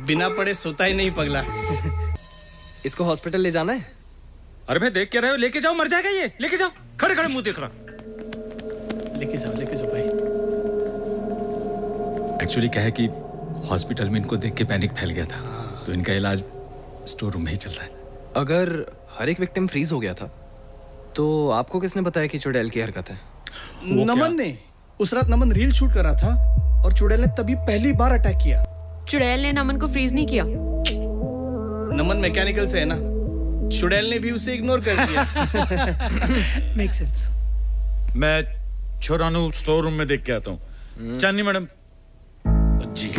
बिना पढ़े सोता ही नहीं पगला। इसको हॉस्पिटल ले जाना है। अरे भाई देख क्या रहे हो? लेके जाओ, मर जाएगा ये। लेके जाओ। खड़े खड़े मुंह देख रहा। लेके जाओ भाई। एक्चुअली क्या है कि हॉस्पिटल में इनको देख के पैनिक फैल गया था, तो इनका इलाज स्टोर रूम में ही चल रहा है। अगर हर एक विक्टिम फ्रीज हो गया था तो आपको किसने बताया कि चुड़ैल की हरकत है? नमन ने। उस रात नमन रील शूट कर रहा था और चुड़ैल ने तभी पहली बार अटैक किया। चुड़ैल ने नमन को फ्रीज नहीं किया। नमन मैकेनिकल से है ना, चुड़ैल ने भी उसे इग्नोर कर दिया। Make sense. मैं छोरानू स्टोर रूम में देख के आता हूँ। चांदनी मैडम जी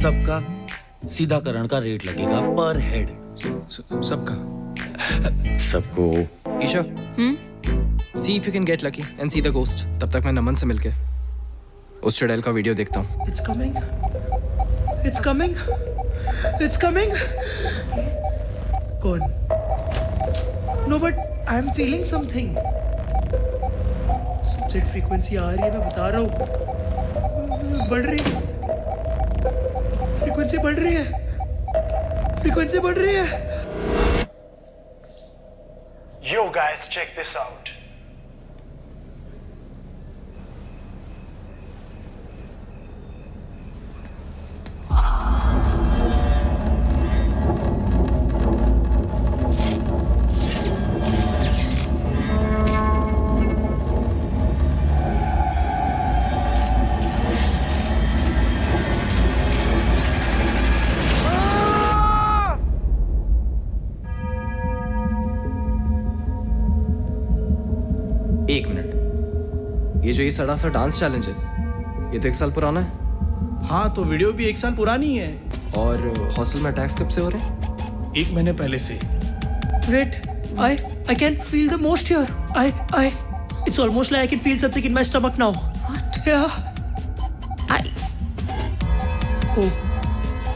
सबका सीधा करण का रेट लगेगा पर हेड। सबका सबको। Isha, see if you can get lucky and see the ghost. तब तक मैं नमन से मिलके उस चुड़ैल का वीडियो देखता हूँ। It's coming. It's coming. It's coming. कौन? No, but I'm feeling something. Subset frequency आ रही है, मैं बता रहा हूँ। बढ़ रही है। फ्रीक्वेंसी बढ़ रही है। फ्रीक्वेंसी बढ़ रही है। Yo guys, check this out. एक मिनट, ये जो ये सड़ा सा डांस चैलेंज है, ये तो 1 साल पुराना है। हाँ, तो वीडियो भी 1 साल पुरानी है। और हॉस्टल में अटैक्स कब से हो रहे हैं? 1 महीने पहले से। Wait, I can feel the most here. It's almost like I can feel something in my stomach now. What? Yeah. Oh,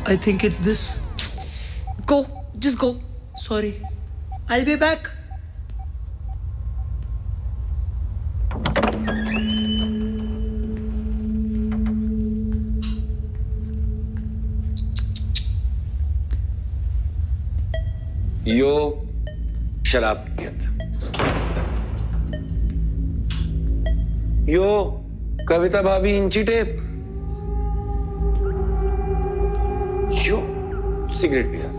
I think it's this. Go, just go. Sorry. I'll be back. यो शराब पियत, यो कविता भाभी इंची tape, यो cigarette पियत।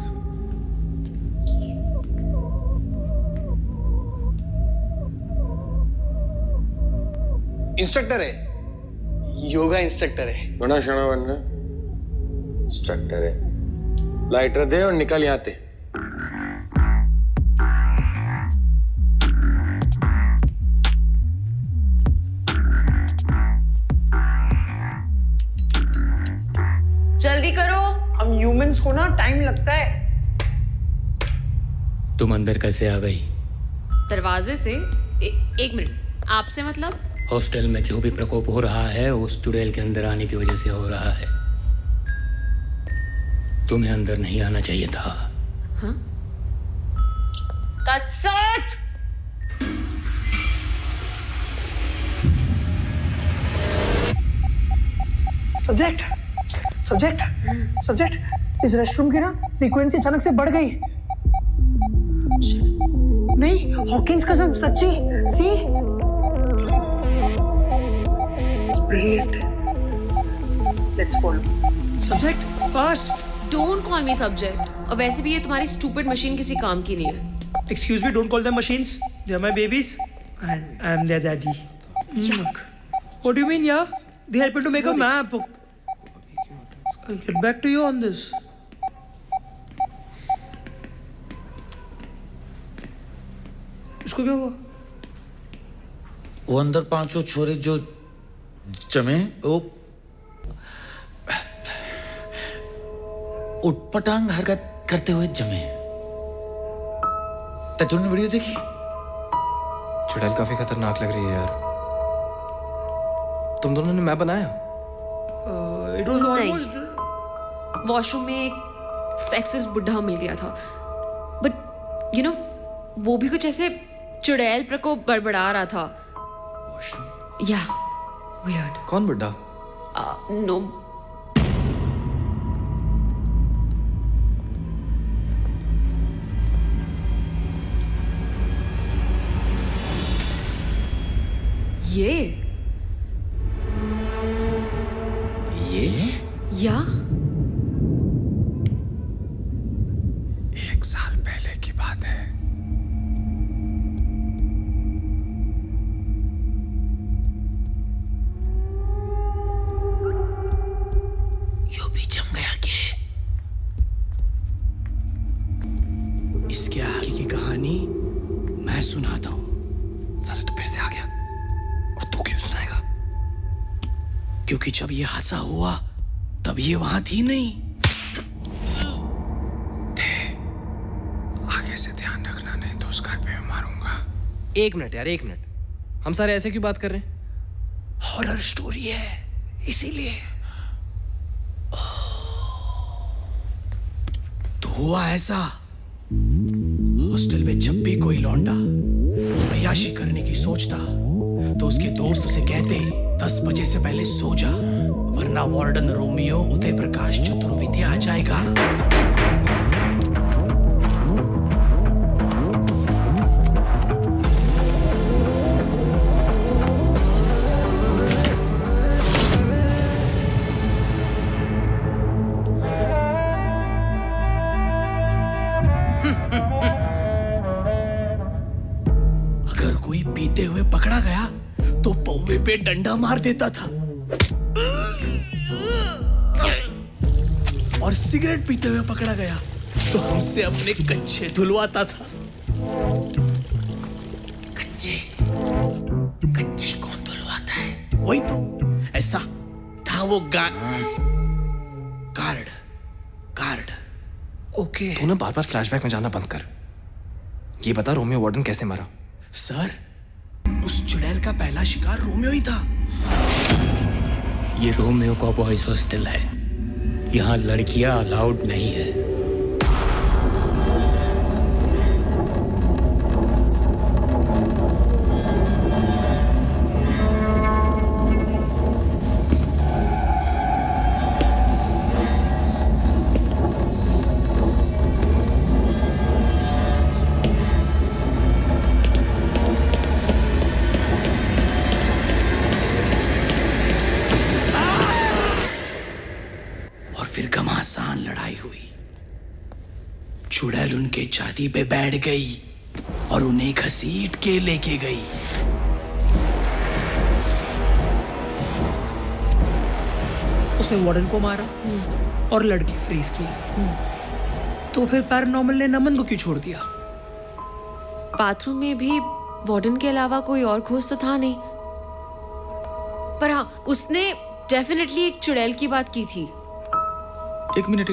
Instructor है, yoga instructor है। बना शना बनना instructor है। लाइटर दे और निकल यहाँ से। जल्दी करो। हम ह्यूमंस को ना टाइम लगता है। तुम अंदर कैसे आ गई? दरवाजे से। एक मिनट, आपसे मतलब? हॉस्टल में जो भी प्रकोप हो रहा है उस चुड़ैल के अंदर आने की वजह से हो रहा है। तुम्हें अंदर नहीं आना चाहिए था। हाँ? तत्सत! सब्जेक्ट, इस रेस्टरूम की ना फ्रीक्वेंसी अचानक से बढ़ गई। नहीं, हॉकिंस कसम, सच्ची। See, it's brilliant. Let's follow. Subject, fast. Don't call me subject. और वैसे भी ये तुम्हारी स्टूपिड मशीन किसी काम की नहीं है। Excuse me, don't call them machines. They are my babies, and I am their daddy. Yuck. What do you mean, yeah? They help me to make a map. I'll get back to you on this. इसको क्या हुआ? वो अंदर पांचों छोरे जो जमे वो उटपटांग हरकत करते हुए जमे। तूने वीडियो देखी? चुड़ैल काफी खतरनाक लग रही है यार। तुम दोनों ने मैप बनाया? It was almost. वॉशरूम में एक सेक्सिस्ट बुढ़ा मिल गया था, बट यू नो वो भी कुछ ऐसे चुड़ैल प्रकोप बड़बड़ा रहा था। या वियर्ड। कौन बुढ़ा? नो। ये या 1 साल पहले की बात है। यो भी जम गया के? इसके आगे की कहानी मैं सुनाता हूं। साला तो फिर से आ गया। और तू क्यों सुनाएगा? क्योंकि जब ये हादसा हुआ तब ये वहां थी नहीं। आगे से ध्यान रखना, नहीं तो उस घर पे मैं मारूंगा। 1 मिनट यार, 1 मिनट। हम सारे ऐसे क्यों बात कर रहे हैं? हॉरर स्टोरी है इसीलिए। तो हुआ ऐसा, हॉस्टल में जब भी कोई लौंडा अय्याशी करने की सोचता तो उसके दोस्त उसे कहते 10 बजे से पहले सो जा, वरना वार्डन रोमियो उदय प्रकाश चतुर्वेदी आ जाएगा। अगर कोई पीते हुए पकड़ा गया तो पौवे पे डंडा मार देता था और सिगरेट पीते हुए पकड़ा गया तो हमसे अपने कच्चे धुलवाता था। कच्चे कच्चे कौन धुलवाता है? वही तो, ऐसा था वो गार्ड। ओके। तू ना बार-बार फ्लैशबैक में जाना बंद कर। ये बता रोमियो वार्डन कैसे मरा? सर, उस चुड़ैल का पहला शिकार रोमियो ही था। ये रोमियो का बॉयज हॉस्टल है, यहाँ लड़कियां अलाउड नहीं है। छाती पे बैठ गई और उन्हें घसीट के लेके गई। उसने वार्डन को मारा और लड़के फ्रीज किए। तो फिर पैरानॉर्मल ने नमन को क्यों छोड़ दिया? बाथरूम में भी वार्डन के अलावा कोई और खोज तो था नहीं, पर हाँ उसने डेफिनेटली एक चुड़ैल की बात की थी। एक मिनट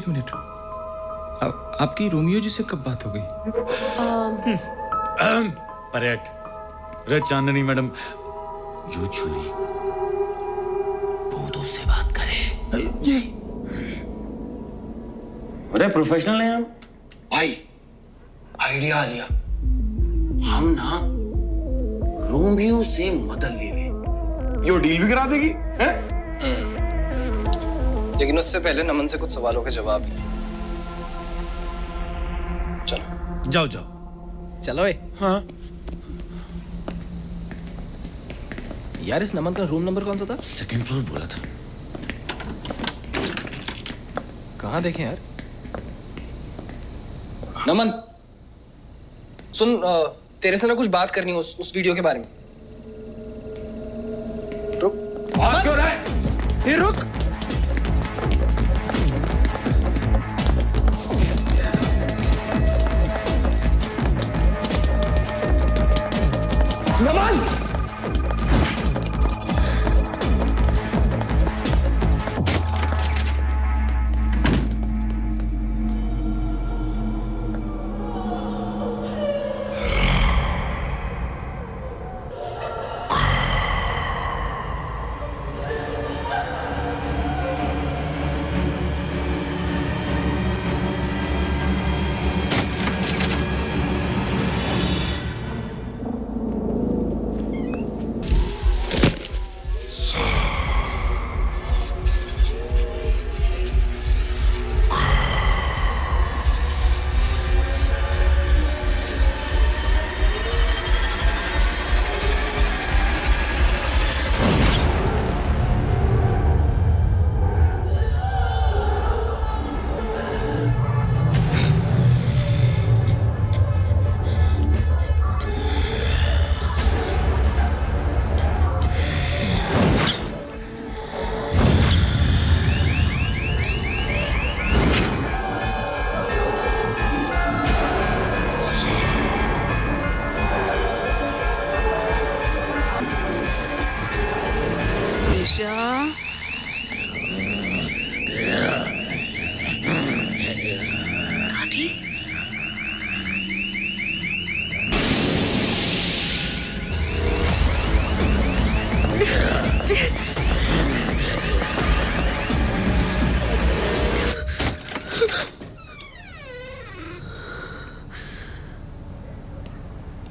आपकी रोमियो जी से कब बात हो गई? परेट, रे चांदनी मैडम, यू छुरी भूतों से बात करे। ये अरे प्रोफेशनल हैं हम। भाई आइडिया आ लिया, हम ना रोमियो से मदद ले लें, यो डील भी करा देगी हैं? लेकिन उससे पहले नमन से कुछ सवालों के जवाब लें। चलो जाओ जाओ चलो। हाँ यार इस नमन का रूम नंबर कौन सा था? 2nd फ्लोर बोला था। कहाँ देखें यार? नमन सुन, तेरे से ना कुछ बात करनी है उस वीडियो के बारे में। रुक। भाग क्यों रहा है? ये रुक। नमन!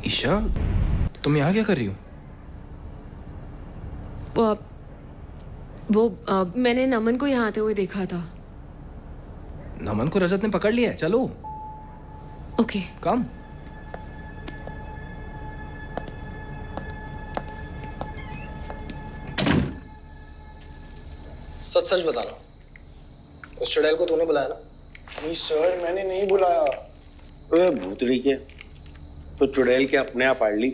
ईशा, तुम यहाँ क्या कर रही हो? मैंने नमन को यहाँ आते हुए देखा था। नमन को रजत ने पकड़ लिया है, चलो। ओके कम। सच सच बताना, उस चुड़ैल को तूने बुलाया ना? नहीं सर, मैंने नहीं बुलाया। ओए भूतड़ी के, तो चुड़ैल के अपने आप आड़ ली।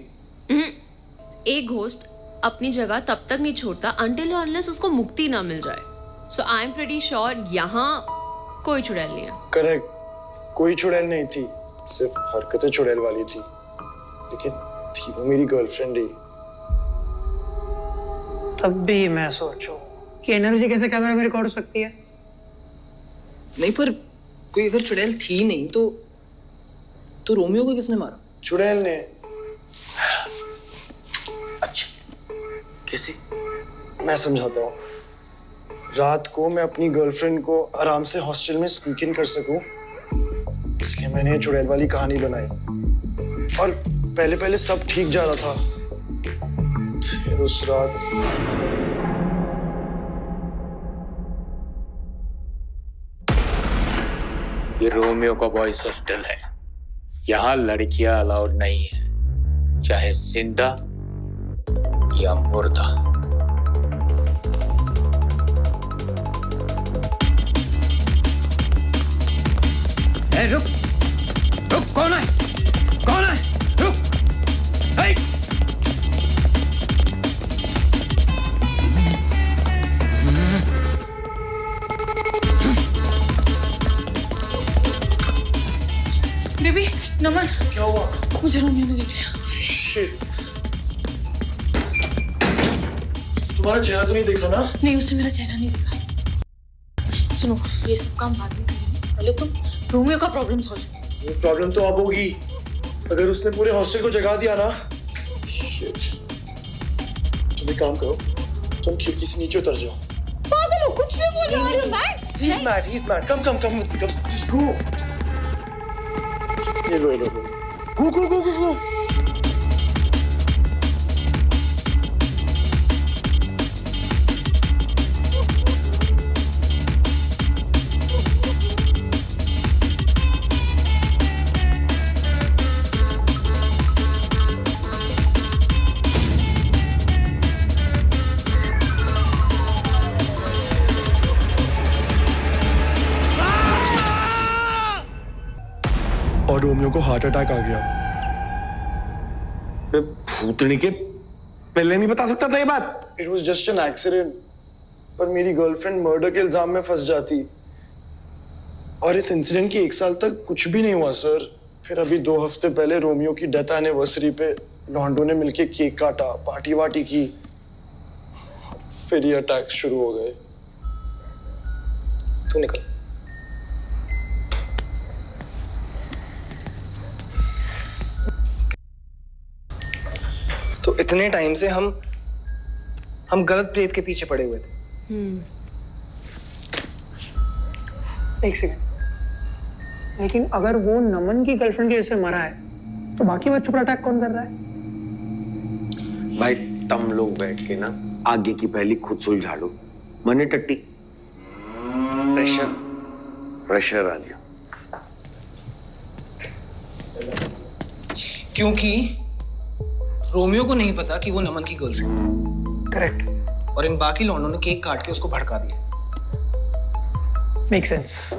एक घोस्ट अपनी जगह तब तक नहीं छोड़ता अनटिल और अनलेस उसको मुक्ति ना मिल जाए। सो आई एम प्रीटी श्योर यहाँ कोई चुड़ैल नहीं है। करेक्ट, कोई चुड़ैल नहीं थी, सिर्फ हरकतें चुड़ैल वाली थी, लेकिन थी वो मेरी गर्लफ्रेंड ही। तब भी मैं सोचूं कि एनर्जी कैसे कैमरा में रिकॉर्ड हो सकती है? नहीं, पर कोई अगर चुड़ैल थी नहीं तो रोमियो को किसने मारा? चुड़ैल ने। अच्छा, कैसे? मैं समझाता हूँ। रात को मैं अपनी गर्लफ्रेंड को आराम से हॉस्टल में स्नीक इन कर सकूं, इसलिए मैंने ये चुड़ैल वाली कहानी बनाई। और पहले पहले सब ठीक जा रहा था, फिर उस रात ये रोमियो का बॉयज हॉस्टल है, यहाँ लड़कियां अलाउड नहीं है, चाहे जिंदा या मुर्दा। रुक, रुक, कौन है? कौन है? रुक! हे! बेबी, नमन, क्या हुआ? मुझे रोमियो ने देख लिया। Shit. तुम्हारा चेहरा तो नहीं देखा ना? नहीं, उसने मेरा चेहरा नहीं देखा। सुनो, ये सब काम बाद में करेंगे, पहले तुम रोमियो का प्रॉब्लम सॉल्व करो। ये प्रॉब्लम तो अब होगी अगर उसने पूरे हॉस्टल को जगा दिया ना। Shit. तुम एक काम करो, तुम खिड़की से नीचे उतर जाओ। पागल हो, कुछ भी बोल रहे हो? Mad? He's mad. He's mad. Come. Just go. ये लो. Go. और रोमियो को हार्ट अटैक आ गया। भूतनी के पहले नहीं बता सकता था ये बात? It was just an accident. पर मेरी गर्लफ्रेंड मर्डर के इल्जाम में फंस जाती और इस इंसिडेंट की 1 साल तक कुछ भी नहीं हुआ सर। फिर अभी 2 हफ्ते पहले रोमियो की डेथ एनिवर्सरी पे लॉन्डो ने मिलके केक काटा, पार्टी वार्टी की, फिर ये अटैक शुरू हो गए। तू निकल। तो इतने टाइम से हम गलत प्रेत के पीछे पड़े हुए थे। एक सेकंड, लेकिन अगर वो नमन की गर्लफ्रेंड की वजह से मरा है तो बाकी बच्चों पर अटैक कौन कर रहा है? भाई तुम लोग बैठ के ना आगे की पहली खुद सुलझा लो। मने टट्टी प्रेशर आ गया। क्योंकि रोमियो को नहीं पता कि वो नमन की गर्लफ्रेंड। करेक्ट। और इन बाकी लौंडों ने केक काट के उसको भड़का दिया। Make sense.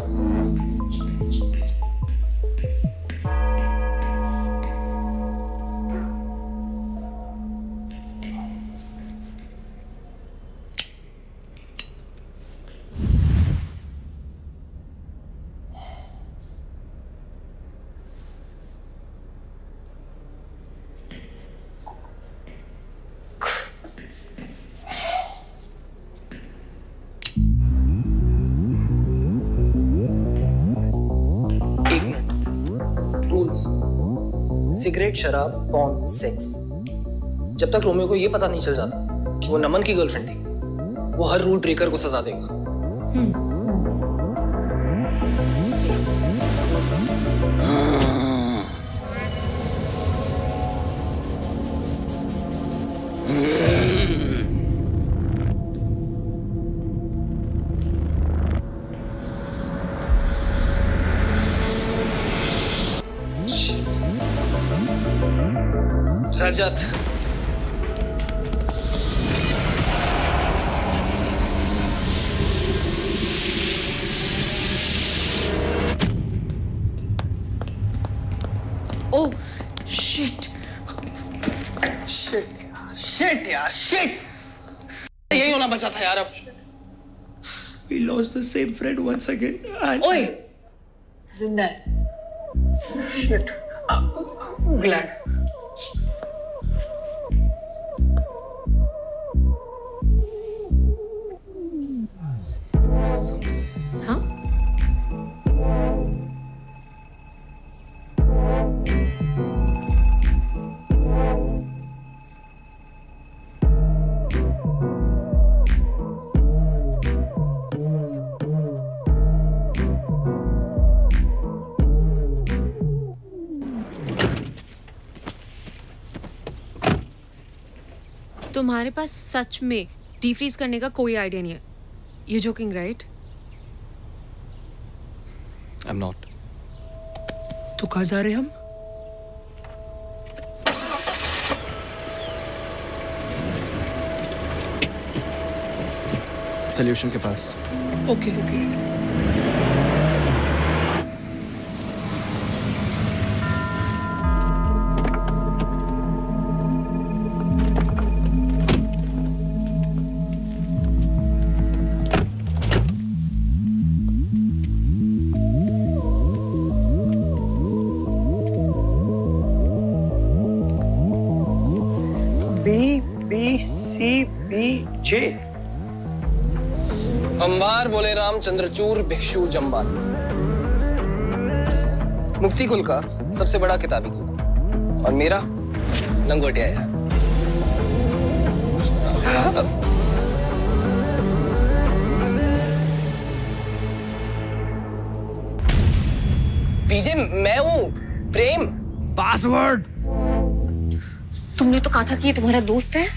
सिगरेट, शराब, पॉर्न, सेक्स। जब तक रोमियो को ये पता नहीं चल जाता कि वो नमन की गर्लफ्रेंड थी, वो हर रूल ब्रेकर को सजा देगा। रजत, ओह शिट शिट यही होना बचा था यार। अब We lost the same friend once again. And ओए, जिंदा है। Shit. Glad. हाँ? तुम्हारे पास सच में डीफ्रीज करने का कोई आइडिया नहीं है। You joking right? I'm not. तो कहाँ जा रहे हम? सॉल्यूशन के पास। ओके। पीछे। अंबार बोले रामचंद्रचूर भिक्षु जम्बाल। मुक्ति कुल का सबसे बड़ा किताबी कुल और मेरा लंगोटिया यार। बीजे मैं हूँ प्रेम। पासवर्ड। तुमने तो कहा था कि ये तुम्हारा दोस्त है।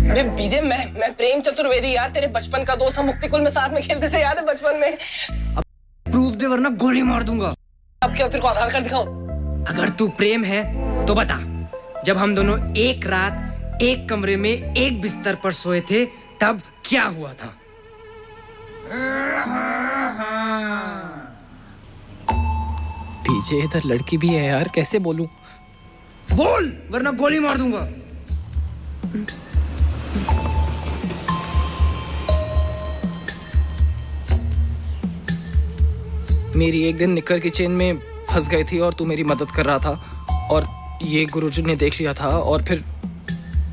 अरे बीजे मैं प्रेम चतुर्वेदी यार, तेरे बचपन का दोस्त। हम मुक्ति कुल में साथ में खेलते थे, याद है बचपन में। प्रूफ दे वरना गोली मार दूंगा। अब क्या तेरे को आधार कार्ड दिखाओ? अगर तू प्रेम है तो बता, जब हम दोनों एक रात एक कमरे में एक बिस्तर पर सोए थे तब क्या हुआ था? पीछे इधर लड़की भी है यार, कैसे बोलूं? बोल वरना गोली मार दूंगा। मेरी एक दिन निक्कर की चेन में फंस गई थी और तू मेरी मदद कर रहा था और ये गुरुजी ने देख लिया था और फिर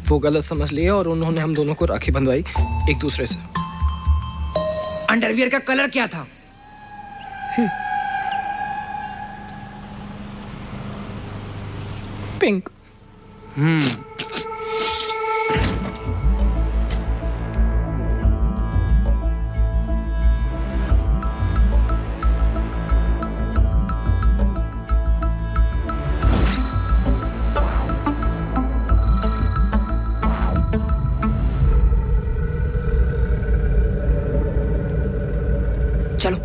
वो गलत समझ लिया और उन्होंने हम दोनों को राखी बंधवाई एक दूसरे से। अंडरवियर का कलर क्या था? पिंक। चलो।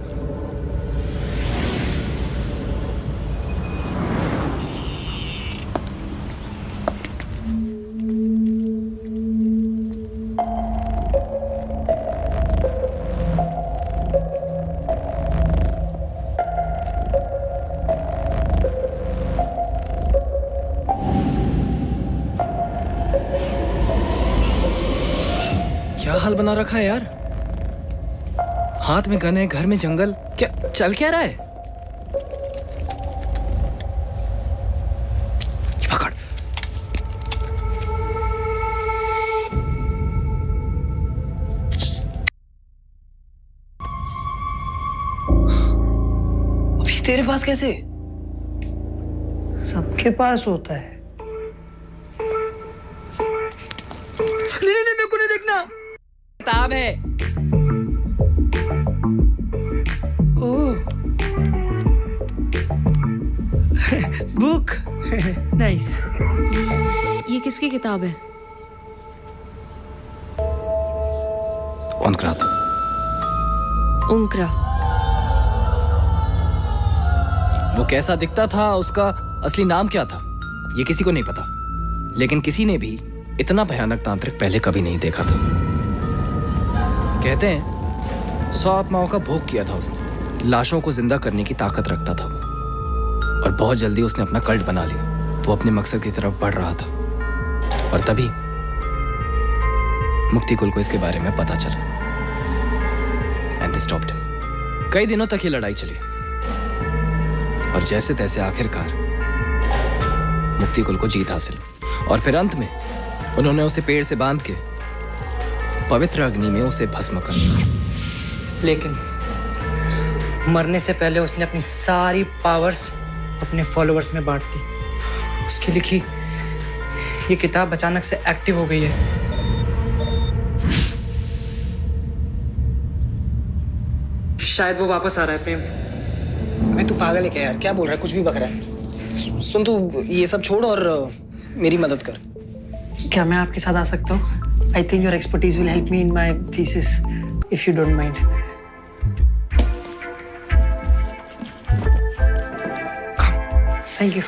क्या हाल बना रखा है यार? हाथ में गन है, घर में जंगल, क्या चल क्या रहा है? पकड़। अभी तेरे पास कैसे? सबके पास होता है। नहीं, मेरे को नहीं देखना। किताब है। बुक। नाइस। ये किसकी किताब है? उनकरा था। उनकरा। वो कैसा दिखता था, उसका असली नाम क्या था, ये किसी को नहीं पता। लेकिन किसी ने भी इतना भयानक तांत्रिक पहले कभी नहीं देखा था। कहते हैं 100 आत्माओं का भोग किया था उसने। लाशों को जिंदा करने की ताकत रखता था वो, और बहुत जल्दी उसने अपना कल्ट बना लिया। वो अपने मकसद की तरफ बढ़ रहा था और तभी मुक्ति कुल को इसके बारे में पता चला। And they stopped him. कई दिनों तक ये लड़ाई चली और जैसे तैसे आखिरकार मुक्ति कुल को जीत हासिल, और फिर अंत में उन्होंने उसे पेड़ से बांध के पवित्र अग्नि में उसे भस्म कर दिया। लेकिन मरने से पहले उसने अपनी सारी पावर्स अपने फॉलोअर्स में बांट दी। उसकी लिखी ये किताब अचानक से एक्टिव हो गई है। शायद वो वापस आ रहा है। प्रेम, मैं तू पागल है क्या यार? क्या बोल रहा है? कुछ भी बक रहा है। सुन, तू ये सब छोड़ और मेरी मदद कर। क्या मैं आपके साथ आ सकता हूँ? I think your expertise will help me in my thesis if you don't mind. Thank you.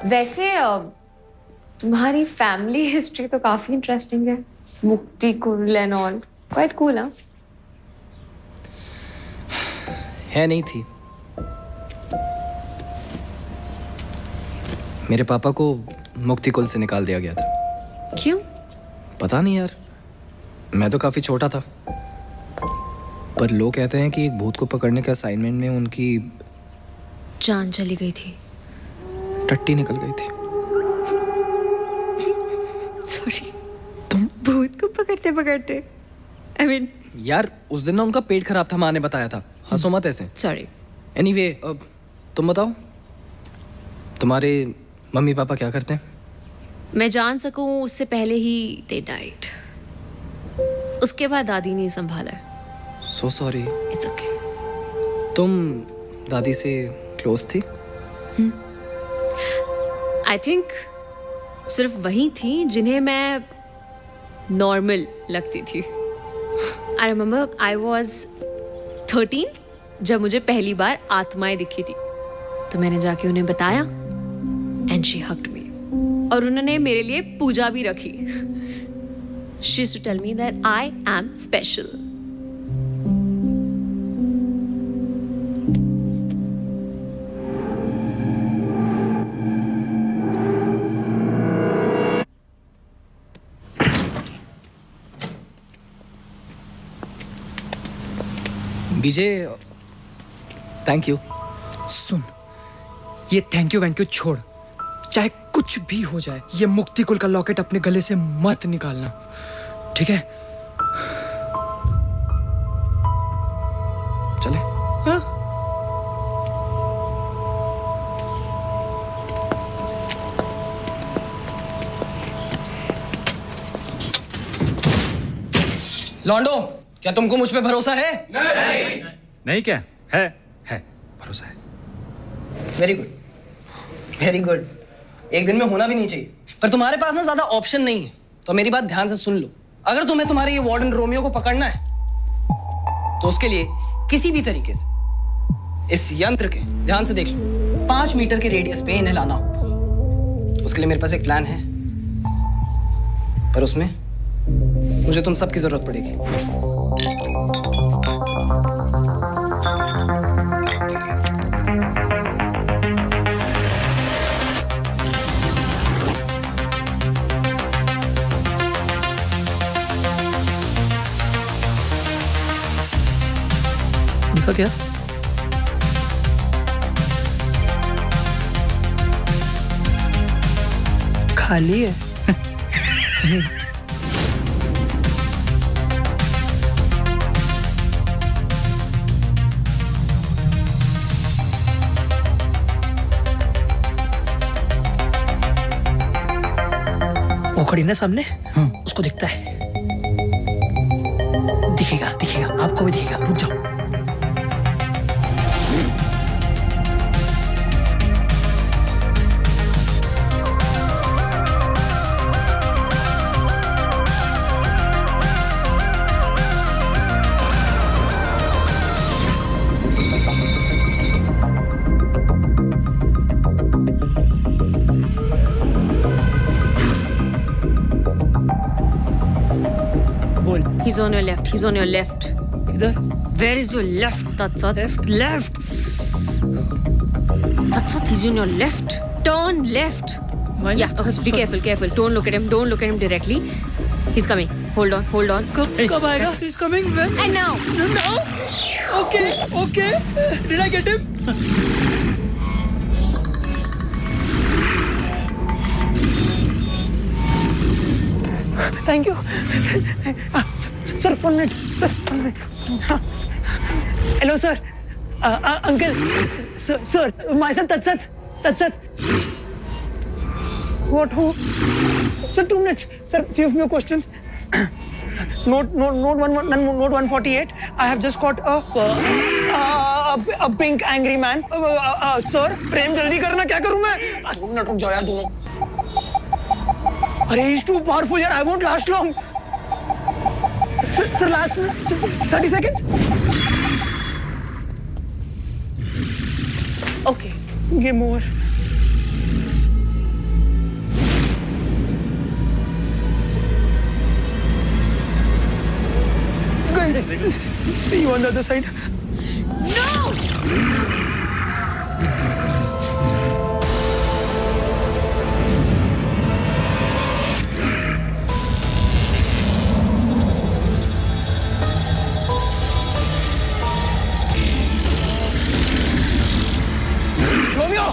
वैसे तुम्हारी फैमिली हिस्ट्री तो काफी इंटरेस्टिंग है। मुक्ति कुल एंड ऑल, क्वाइट कूल। हाँ, है नहीं थी। मेरे पापा को मुक्ति कुल से निकाल दिया गया था। क्यों? पता नहीं यार, मैं तो काफी छोटा था। पर लोग कहते हैं कि एक भूत को पकड़ने के असाइनमेंट में उनकी जान चली गई थी। टट्टी निकल गई थी। पकड़ते पकड़ते आई मीन यार उस दिन ना उनका पेट खराब था, माँ ने बताया था। हंसो मत ऐसे। सॉरी। एनीवे तुम बताओ, तुम्हारे मम्मी पापा क्या करते हैं? मैं जान सकूं उससे पहले ही दे डाइड। उसके बाद दादी ने संभाला। So sorry. It's okay. तुम दादी से क्लोज थी? आई थिंक सिर्फ वही थी जिन्हें मैं नॉर्मल लगती थी। आई रिमेंबर आई वॉज 13 जब मुझे पहली बार आत्माएं दिखी थी, तो मैंने जाके उन्हें बताया एंड शी हग्ड मी, और उन्होंने मेरे लिए पूजा भी रखी। She used to tell me that I am special. Vijay thank you. सुन, ये थैंक यू छोड़, चाहे कुछ भी हो जाए ये मुक्ति कुल का लॉकेट अपने गले से मत निकालना, ठीक है? चले? हाँ? लॉन्डो, क्या तुमको मुझ पे भरोसा है? नहीं क्या है भरोसा है। Very good, very good. एक दिन में होना भी नहीं चाहिए, पर तुम्हारे पास ना ज्यादा ऑप्शन नहीं है, तो मेरी बात ध्यान से सुन लो। अगर तुम्हें तुम्हारे ये वार्डन रोमियो को पकड़ना है तो उसके लिए किसी भी तरीके से इस यंत्र के, ध्यान से देख लो, 5 मीटर के रेडियस पे इन्हें लाना होगा। उसके लिए मेरे पास एक प्लान है, पर उसमें मुझे तुम सबकी जरूरत पड़ेगी। देखा क्या? खाली है। वो खड़ी ना सामने, उसको दिखता है। दिखेगा दिखेगा, आपको भी दिखेगा। रुक जाओ। He's on your left. He's on your left. किधर? Where is your left? Tatsat. Left. Tatsat, he's on your left. Turn left. Yeah. Okay. Be careful. Careful. Don't look at him. Don't look at him directly. He's coming. Hold on. Hold on. कब आएगा? He's coming when? And now. Now? Okay. Okay. Did I get him? Thank you. Sir, 1 minute. Sir, 1 minute. Hello, sir. Uncle. Sir, myself, Tatsat. What? Who? Sir, 2 minutes. Sir, few questions. Note 148. I have just caught a pink angry man. Sir, प्रेम जल्दी करना, क्या करूँ मैं? 2 minute रुक जाओ यार दोनों। अरे he's too powerful यार, I won't last long. Sir, last 30 seconds. Okay. Game over. Guys, see you on the other side. No! Romeo!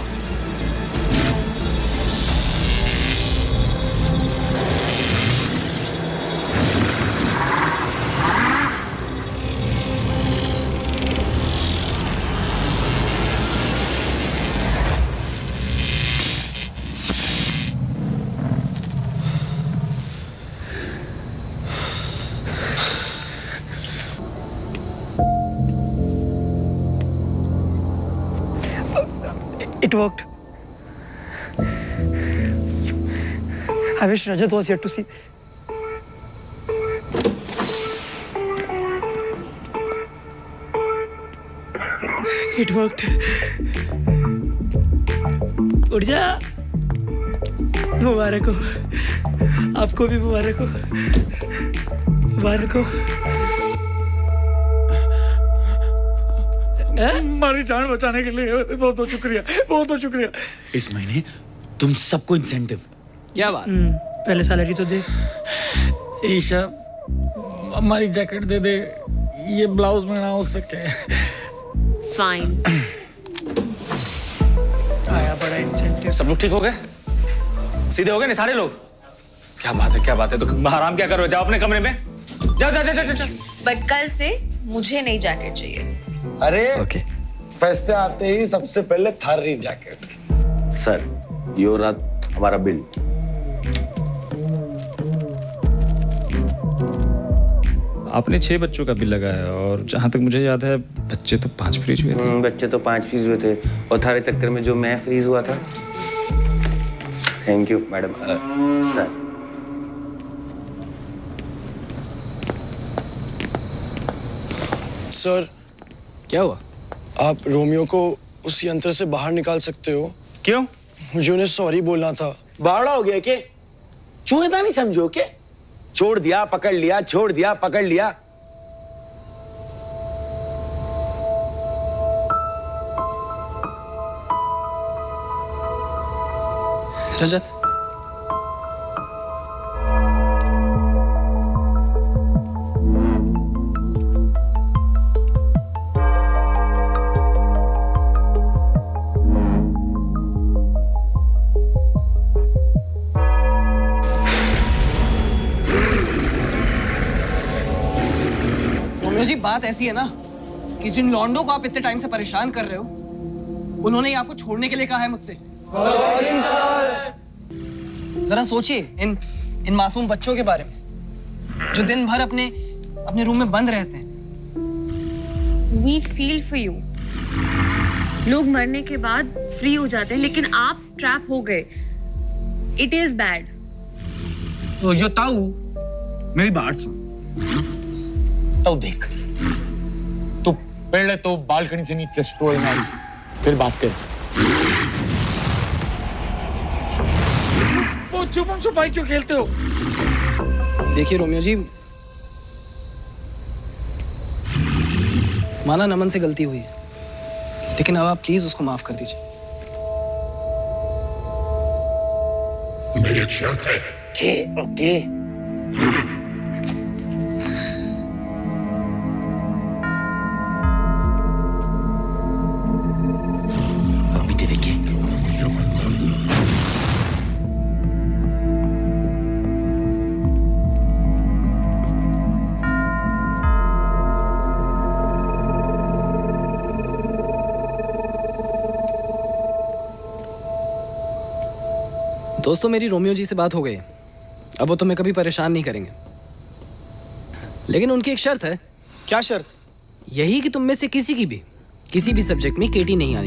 It worked. I wish Rajat was here to see. It worked. उठ जा। मुबारक हो। आपको भी मुबारक हो। मुबारक हो। हमारी जान बचाने के लिए बहुत बहुत शुक्रिया, बहुत बहुत शुक्रिया। इस महीने तुम सबको इंसेंटिव। क्या बात? पहले सैलरी तो दे। ईशा हमारी जैकेट दे दे, ये ब्लाउज में ना हो सके। Fine. आया बड़ा इंसेंटिव। सब लोग ठीक हो गए? सीधे हो गए ना सारे लोग? क्या बात है, क्या बात है। तो आराम क्या करो, जाओ अपने कमरे में। जाओ जाओ जाओ जाओ। बट कल से मुझे नई जैकेट चाहिए। अरे पैसे आते ही सबसे पहले थारी जैकेट। सर यो रात हमारा बिल। आपने 6 बच्चों का बिल लगाया और जहां तक मुझे याद है बच्चे तो 5 फ्रीज हुए थे। बच्चे तो 5 फ्रीज हुए थे और थारे चक्कर में जो मैं फ्रीज हुआ था। Thank you madam. Sir sir क्या हुआ? आप रोमियो को उस यंत्र से बाहर निकाल सकते हो? क्यों? मुझे उन्हें सॉरी बोलना था। बावड़ा हो गया के? चूहेदानी नहीं समझो के? छोड़ दिया पकड़ लिया, छोड़ दिया पकड़ लिया। रजत, रोमियो जी बात ऐसी है ना कि जिन लॉन्डो को आप इतने टाइम से परेशान कर रहे हो, उन्होंने ही आपको छोड़ने के लिए कहा है मुझसे। Sorry sir. जरा सोचिए इन मासूम बच्चों के बारे में जो दिन भर अपने रूम में बंद रहते हैं। We feel for you. लोग मरने के बाद फ्री हो जाते हैं लेकिन आप ट्रैप हो गए। It is bad. तो यो ताऊ मेरी बात सुन। ताऊ देख, तू पहले तो बालकनी से नीचे स्ट्रोल मार, फिर बात कर। वो छुपम छुपाई क्यों खेलते हो? देखिए रोमियो जी, माना नमन से गलती हुई है, लेकिन अब आप प्लीज उसको माफ कर दीजिए। मेरी एक शर्त है। ओके। अभी दे देखिए। दोस्तों, मेरी रोमियो जी से बात हो गई। अब वो तुम्हें कभी परेशान नहीं करेंगे, लेकिन उनकी एक शर्त है। क्या शर्त? यही कि तुम में से किसी की भी किसी भी सब्जेक्ट में केटी नहीं आनी।